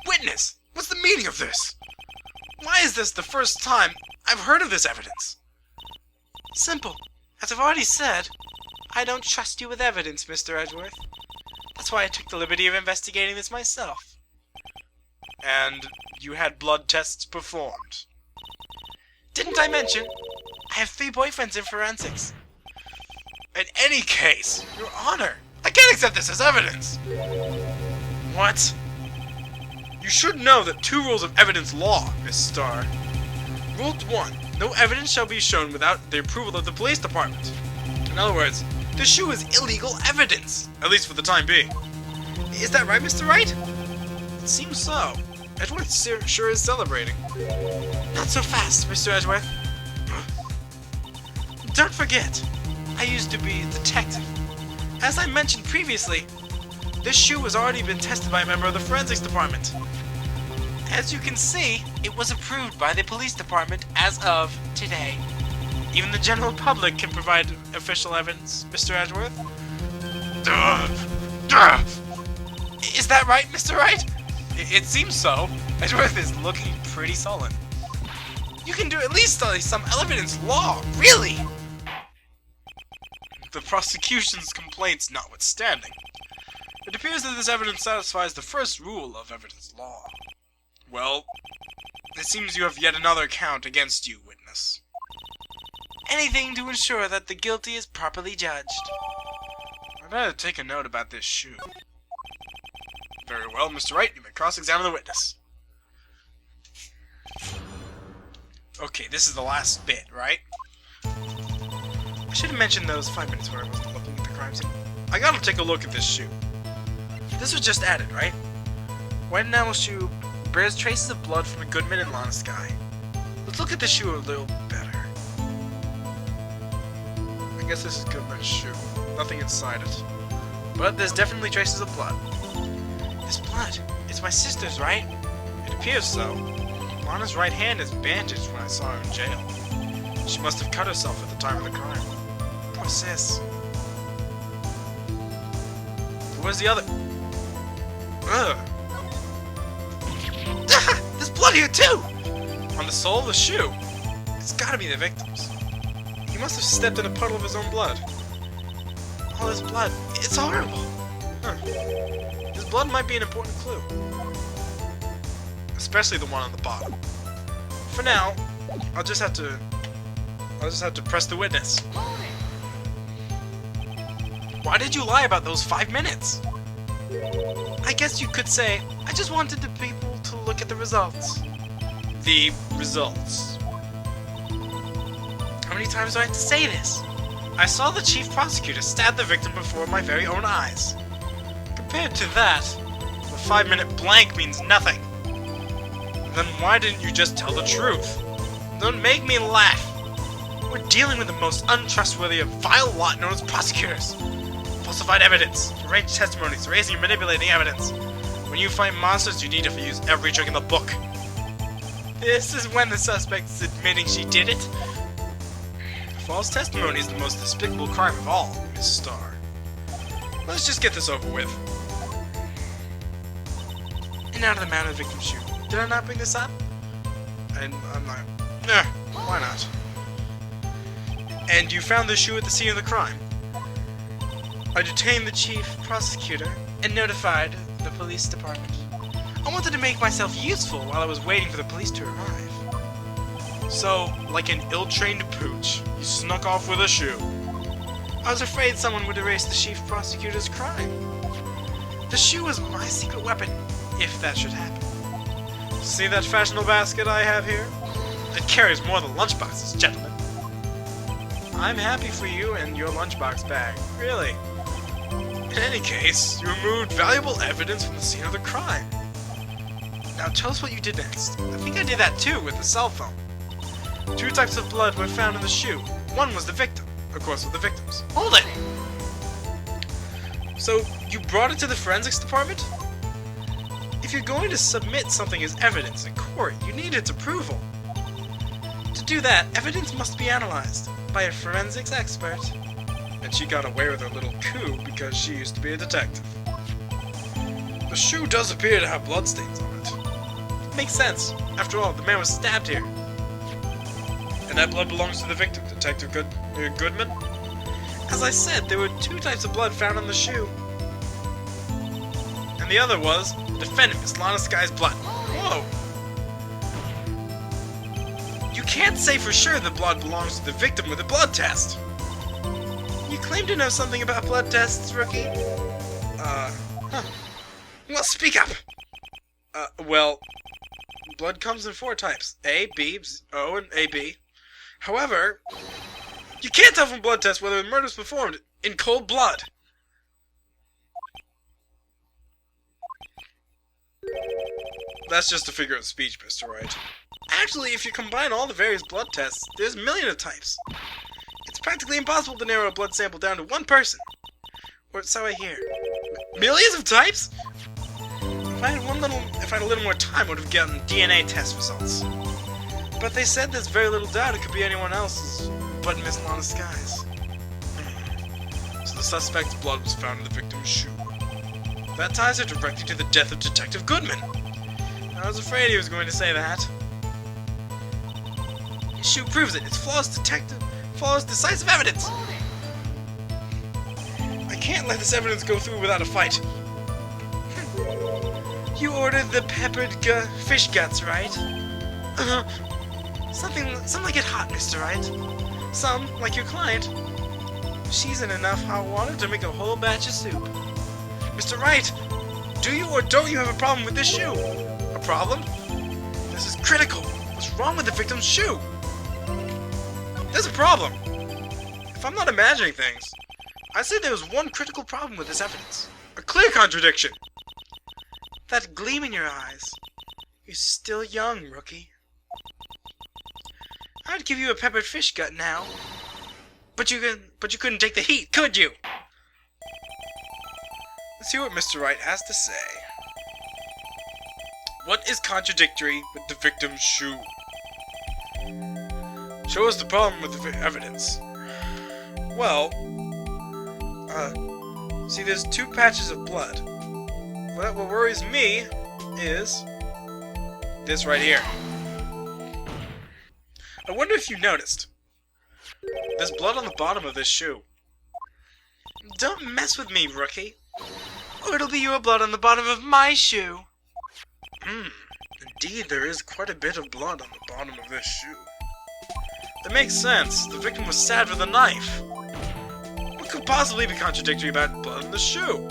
Witness! What's the meaning of this? Why is this the first time I've heard of this evidence? Simple. As I've already said, I don't trust you with evidence, Mr. Edgeworth. That's why I took the liberty of investigating this myself. And you had blood tests performed? Didn't I mention? I have 3 boyfriends in forensics. In any case, Your Honor, I can't accept this as evidence. What? You should know that 2 rules of evidence law, Miss Starr. Rule 1. No evidence shall be shown without the approval of the police department. In other words, the shoe is illegal evidence, at least for the time being. Is that right, Mr. Wright? It seems so. Edgeworth sure is celebrating. Not so fast, Mr. Edgeworth. Don't forget, I used to be a detective. As I mentioned previously, this shoe has already been tested by a member of the forensics department. As you can see, it was approved by the police department as of today. Even the general public can provide official evidence, Mr. Edgeworth. Is that right, Mr. Wright? It seems so. Edgeworth is looking pretty sullen. You can do at least study some evidence law, really? The prosecution's complaints notwithstanding, it appears that this evidence satisfies the first rule of evidence law. Well, it seems you have yet another count against you, witness. Anything to ensure that the guilty is properly judged. I better take a note about this shoe. Very well, Mr. Wright, you may cross-examine the witness. Okay, this is the last bit, right? I should have mentioned those 5 minutes where I wasn't looking at the crime scene. I gotta take a look at this shoe. This was just added, right? White enamel shoe bears traces of blood from a Goodman and Lana sky. Let's look at the shoe a little better. I guess this is Goodman's shoe. Nothing inside it. But there's definitely traces of blood. This blood, it's my sister's, right? It appears so. Lana's right hand is bandaged when I saw her in jail. She must have cut herself at the time of the crime. Poor sis. Where's the other? Ugh! There's blood here too! On the sole of the shoe? It's gotta be the victim's. He must have stepped in a puddle of his own blood. All this blood, it's horrible. Huh. This blood might be an important clue. Especially the one on the bottom. For now, I'll just have to press the witness. Why did you lie about those 5 minutes? I guess you could say, I just wanted the people to look at the results. The results. How many times do I have to say this? I saw the chief prosecutor stab the victim before my very own eyes. Compared to that, the 5-minute blank means nothing. Then why didn't you just tell the truth? Don't make me laugh. We're dealing with the most untrustworthy of vile lot known as prosecutors. Falsified evidence, arranged testimonies, raising and manipulating evidence. When you fight monsters, you need to use every trick in the book. This is when the suspect is admitting she did it. False testimony is the most despicable crime of all, Miss Starr. Let's just get this over with. And now to the matter of the victim's shoe. Did I not bring this up? I'm not. Nah, why not? And you found the shoe at the scene of the crime? I detained the chief prosecutor and notified the police department. I wanted to make myself useful while I was waiting for the police to arrive. So, like an ill-trained pooch, you snuck off with a shoe. I was afraid someone would erase the chief prosecutor's crime. The shoe was my secret weapon, if that should happen. See that fashionable basket I have here? It carries more than lunchboxes, gentlemen. I'm happy for you and your lunchbox bag, really. In any case, you removed valuable evidence from the scene of the crime. Now tell us what you did next. I think I did that too with the cell phone. 2 types of blood were found in the shoe. One was the victim. Of course, with the victims. Hold it! So, you brought it to the forensics department? If you're going to submit something as evidence in court, you need its approval. To do that, evidence must be analyzed by a forensics expert. And she got away with her little coup because she used to be a detective. The shoe does appear to have bloodstains on it. Makes sense. After all, the man was stabbed here. And that blood belongs to the victim, Detective Goodman? As I said, there were 2 types of blood found on the shoe. And the other was the defendant, Miss Lana Sky's blood. Whoa! You can't say for sure the blood belongs to the victim with a blood test. You claim to know something about blood tests, rookie? Well, speak up! Well, blood comes in 4 types. A, B, O, and AB. However, you can't tell from blood tests whether the murder was performed in cold blood. That's just a figure of speech, Mr. Wright. Actually, if you combine all the various blood tests, there's a million of types. It's practically impossible to narrow a blood sample down to one person. Or so I hear. Millions of types? If I had a little more time, I would have gotten DNA test results. But they said there's very little doubt it could be anyone else's but Miss Lana's skies. So the suspect's blood was found in the victim's shoe. That ties it directly to the death of Detective Goodman. I was afraid he was going to say that. His shoe proves it. It's flawless decisive evidence. I can't let this evidence go through without a fight. You ordered the peppered fish guts, right? Some like it hot, Mr. Wright. Some, like your client, season enough hot water to make a whole batch of soup. Mr. Wright, do you or don't you have a problem with this shoe? A problem? This is critical. What's wrong with the victim's shoe? There's a problem. If I'm not imagining things, I say there was one critical problem with this evidence. A clear contradiction. That gleam in your eyes. You're still young, rookie. I'd give you a peppered fish gut now. But you couldn't take the heat, could you? Let's hear what Mr. Wright has to say. What is contradictory with the victim's shoe? Show us the problem with the evidence. Well, see, there's 2 patches of blood. What worries me is this right here. I wonder if you noticed. There's blood on the bottom of this shoe. Don't mess with me, rookie. Or it'll be your blood on the bottom of my shoe. Indeed, there is quite a bit of blood on the bottom of this shoe. That makes sense. The victim was stabbed with a knife. What could possibly be contradictory about blood in the shoe?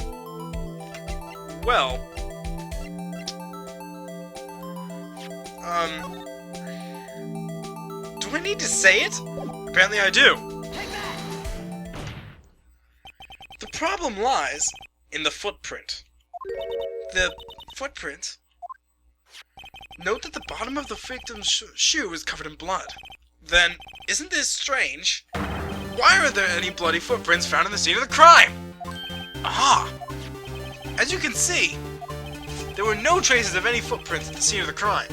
Well, do I need to say it? Apparently I do. The problem lies in the footprint. The footprint? Note that the bottom of the victim's shoe is covered in blood. Then, isn't this strange? Why are there any bloody footprints found in the scene of the crime? Aha! As you can see, there were no traces of any footprints at the scene of the crime.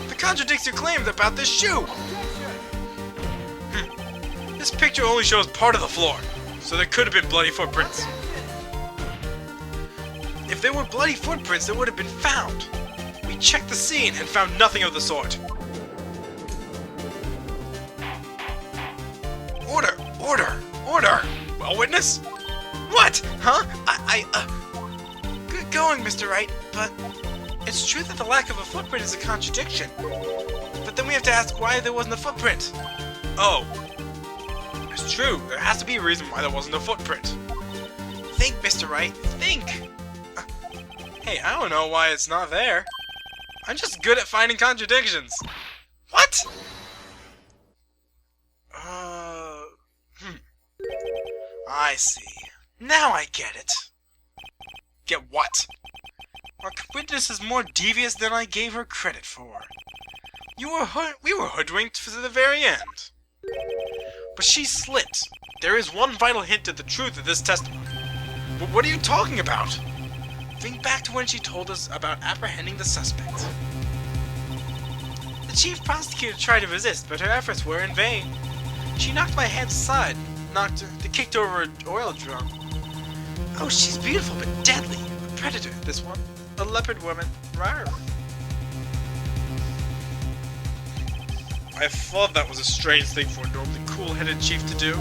That contradicts your claims about this shoe! This picture only shows part of the floor, so there could have been bloody footprints. If there were bloody footprints, they would have been found. We checked the scene and found nothing of the sort. Order! Order! Order! Well, witness? What? Huh? Good going, Mr. Wright, but it's true that the lack of a footprint is a contradiction. But then we have to ask why there wasn't a footprint. Oh. It's true. There has to be a reason why there wasn't a footprint. Think, Mr. Wright. Think! Hey, I don't know why it's not there. I'm just good at finding contradictions. What? I see. Now I get it. Get what? Our witness is more devious than I gave her credit for. We were hoodwinked to the very end. But she slipped. There is one vital hint of the truth of this testimony. But what are you talking about? Think back to when she told us about apprehending the suspect. The chief prosecutor tried to resist, but her efforts were in vain. She knocked my hands aside, kicked over an oil drum. Oh, she's beautiful but deadly. A predator, this one. A leopard woman. Rawr. I thought that was a strange thing for a normally cool-headed chief to do.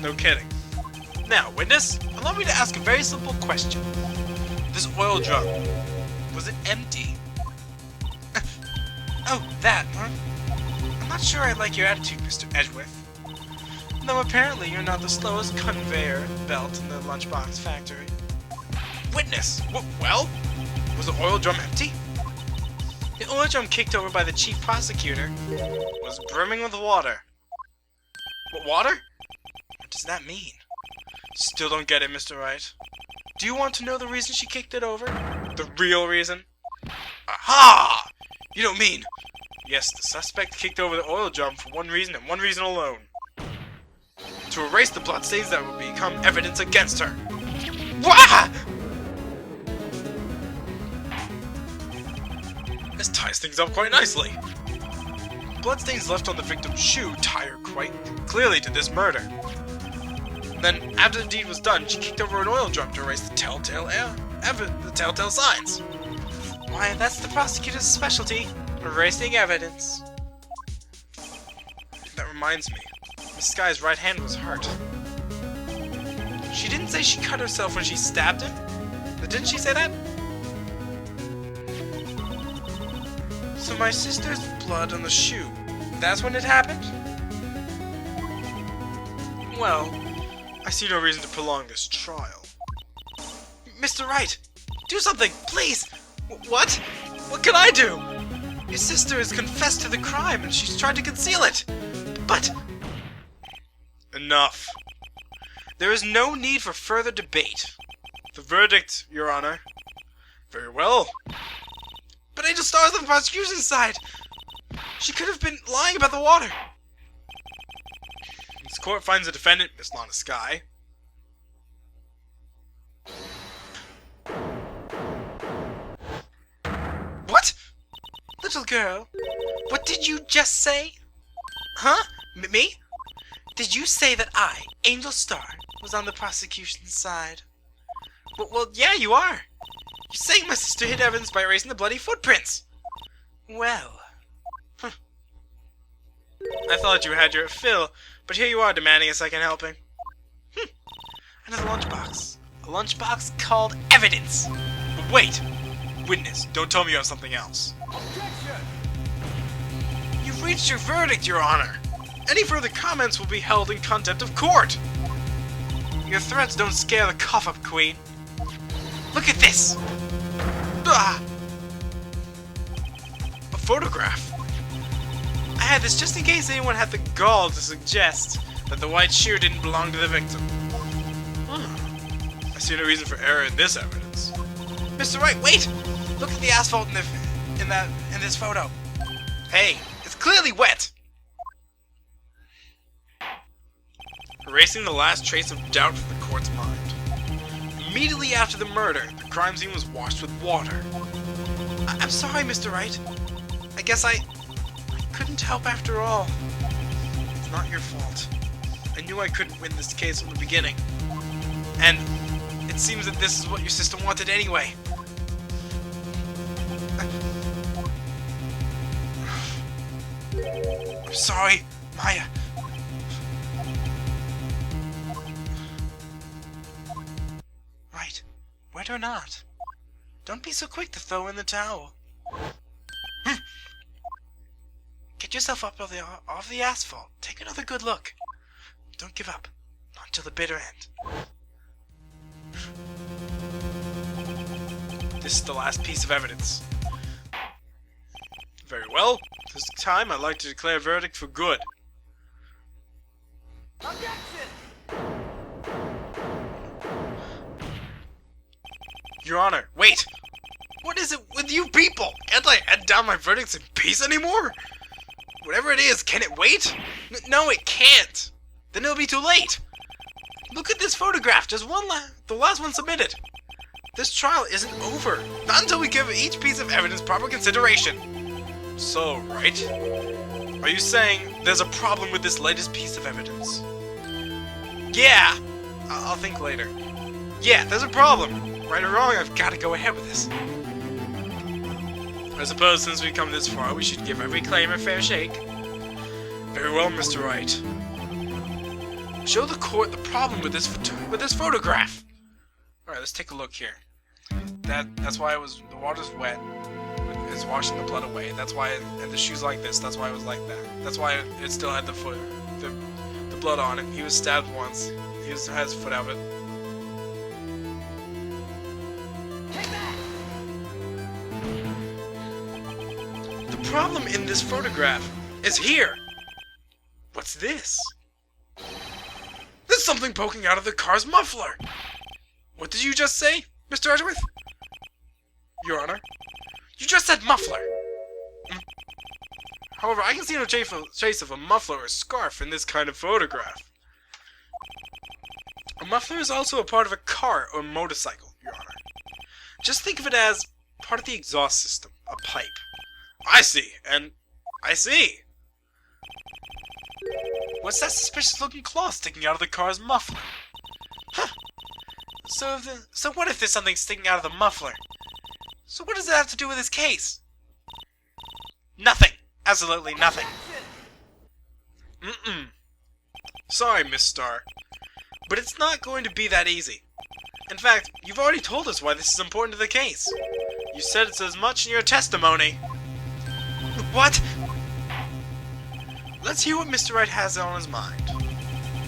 No kidding. Now, witness, allow me to ask a very simple question. This oil drum, was it empty? Oh, that, huh? I'm not sure I like your attitude, Mr. Edgeworth. Though apparently you're not the slowest conveyor belt in the lunchbox factory. Witness! Well? Was the oil drum empty? The oil drum kicked over by the chief prosecutor was brimming with water. What, water? What does that mean? Still don't get it, Mr. Wright. Do you want to know the reason she kicked it over? The real reason? Aha! You don't mean... Yes, the suspect kicked over the oil drum for one reason and one reason alone. To erase the bloodstains that would become evidence against her. Wah! This ties things up quite nicely. bloodstains left on the victim's shoe tie her quite clearly to this murder. Then, after the deed was done, she kicked over an oil drum to erase the telltale signs. Why, that's the prosecutor's specialty, erasing evidence. That reminds me, Miss Skye's right hand was hurt. She didn't say she cut herself when she stabbed him? Didn't she say that? So my sister's blood on the shoe, that's when it happened? Well, I see no reason to prolong this trial. Mr. Wright, do something, please! What? What can I do? Your sister has confessed to the crime and she's tried to conceal it. But... Enough. There is no need for further debate. The verdict, Your Honor. Very well. But Angel Starr's on the prosecution's side. She could have been lying about the water. This court finds the defendant, Miss Lana Skye. What? Little girl, what did you just say? Huh? Me? Did you say that I, Angel Starr, was on the prosecution's side? Well, yeah, you are. You're saying my sister hid evidence by erasing the bloody footprints. Well... I thought you had your fill, but here you are demanding a second helping. Another lunchbox. A lunchbox called evidence. But wait! Witness, don't tell me you have something else. Objection! You've reached your verdict, Your Honor. Any further comments will be held in contempt of court. Your threats don't scare the cough up, Queen. Look at this! Ah! A photograph. I had this just in case anyone had the gall to suggest that the white shoe didn't belong to the victim. I see no reason for error in this evidence. Mr. Wright, wait! Look at the asphalt in this photo. Hey, it's clearly wet! Erasing the last trace of doubt from the court's mind. Immediately after the murder, the crime scene was washed with water. I'm sorry, Mr. Wright. I guess I couldn't help after all. It's not your fault. I knew I couldn't win this case from the beginning. And it seems that this is what your sister wanted anyway. I'm sorry, Maya. Right. Wet or not, don't be so quick to throw in the towel. Get yourself up off the asphalt. Take another good look. Don't give up. Not until the bitter end. This is the last piece of evidence. Very well. This time I'd like to declare a verdict for good. Objection! Your Honor, wait! What is it with you people? Can't I hand down my verdicts in peace anymore? Whatever it is, can it wait? No, it can't. Then it'll be too late. Look at this photograph, just the last one submitted. This trial isn't over, not until we give each piece of evidence proper consideration. So, Wright, are you saying there's a problem with this latest piece of evidence? Yeah, I'll think later. Yeah, there's a problem. Right or wrong, I've got to go ahead with this. I suppose since we've come this far, we should give every claim a fair shake. Very well, Mr. Wright. Show the court the problem with this photograph. All right, let's take a look here. That's why the water's wet. It's washing the blood away. That's why and the shoe's like this. That's why it was like that. That's why it still had the blood on it. He was stabbed once. He has his foot out of it. The problem in this photograph is here. What's this? There's something poking out of the car's muffler. What did you just say, Mr. Edgeworth? Your Honor, you just said muffler. However, I can see no trace of a muffler or scarf in this kind of photograph. A muffler is also a part of a car or motorcycle, Your Honor. Just think of it as part of the exhaust system, a pipe. I see, and I see. What's that suspicious-looking claw sticking out of the car's muffler? Huh. So what if there's something sticking out of the muffler? So what does it have to do with this case? Nothing. Absolutely nothing. Sorry, Miss Starr, but it's not going to be that easy. In fact, you've already told us why this is important to the case. You said it's as much in your testimony. What? Let's hear what Mr. Wright has on his mind.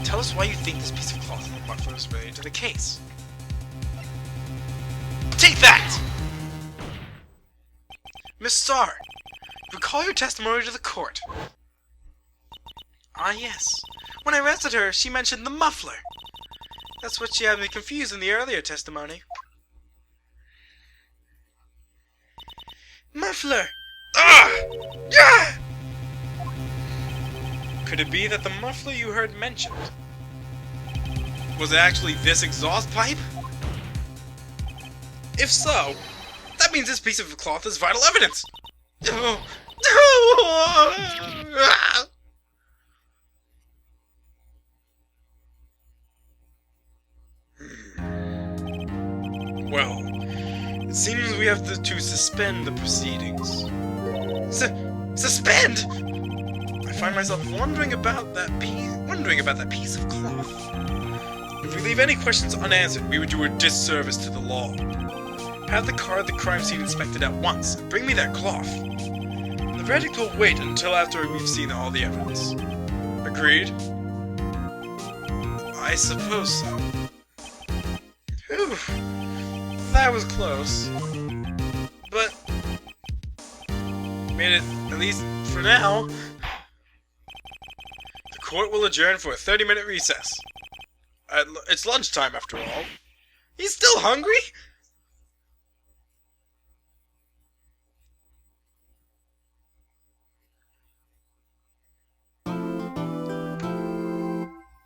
Tell us why you think this piece of cloth in the muffler is related to the case. Take that! Miss Starr, recall your testimony to the court. Ah, yes. When I arrested her, she mentioned the muffler. That's what she had me confused in the earlier testimony. Muffler! Ah! Yeah! Could it be that the muffler you heard mentioned was actually this exhaust pipe? If so, that means this piece of cloth is vital evidence. Oh. Well, it seems we have to suspend the proceedings. Suspend? I find myself wondering about that piece of cloth. If we leave any questions unanswered, we would do a disservice to the law. Have the car at the crime scene inspected at once, and bring me that cloth. The verdict will wait until after we've seen all the evidence. Agreed? I suppose so. Whew. That was close. But made it, at least for now. The court will adjourn for a 30-minute recess. It's lunchtime, after all. He's still hungry?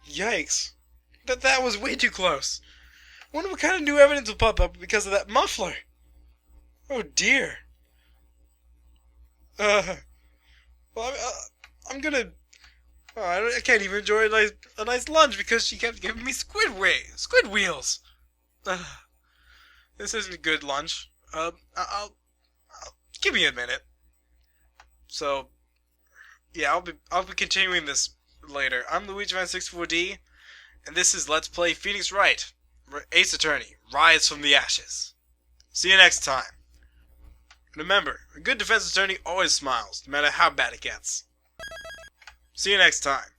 Yikes. That was way too close. Wonder what kind of new evidence will pop up because of that muffler. Oh dear. Well, I'm gonna... Oh, I can't even enjoy a nice lunch because she kept giving me squid wheels. This isn't a good lunch. I'll give me a minute. So, yeah, I'll be continuing this later. I'm Luigi Van 64D, and this is Let's Play Phoenix Wright, Ace Attorney, Rise from the Ashes. See you next time. Remember, a good defense attorney always smiles, no matter how bad it gets. See you next time.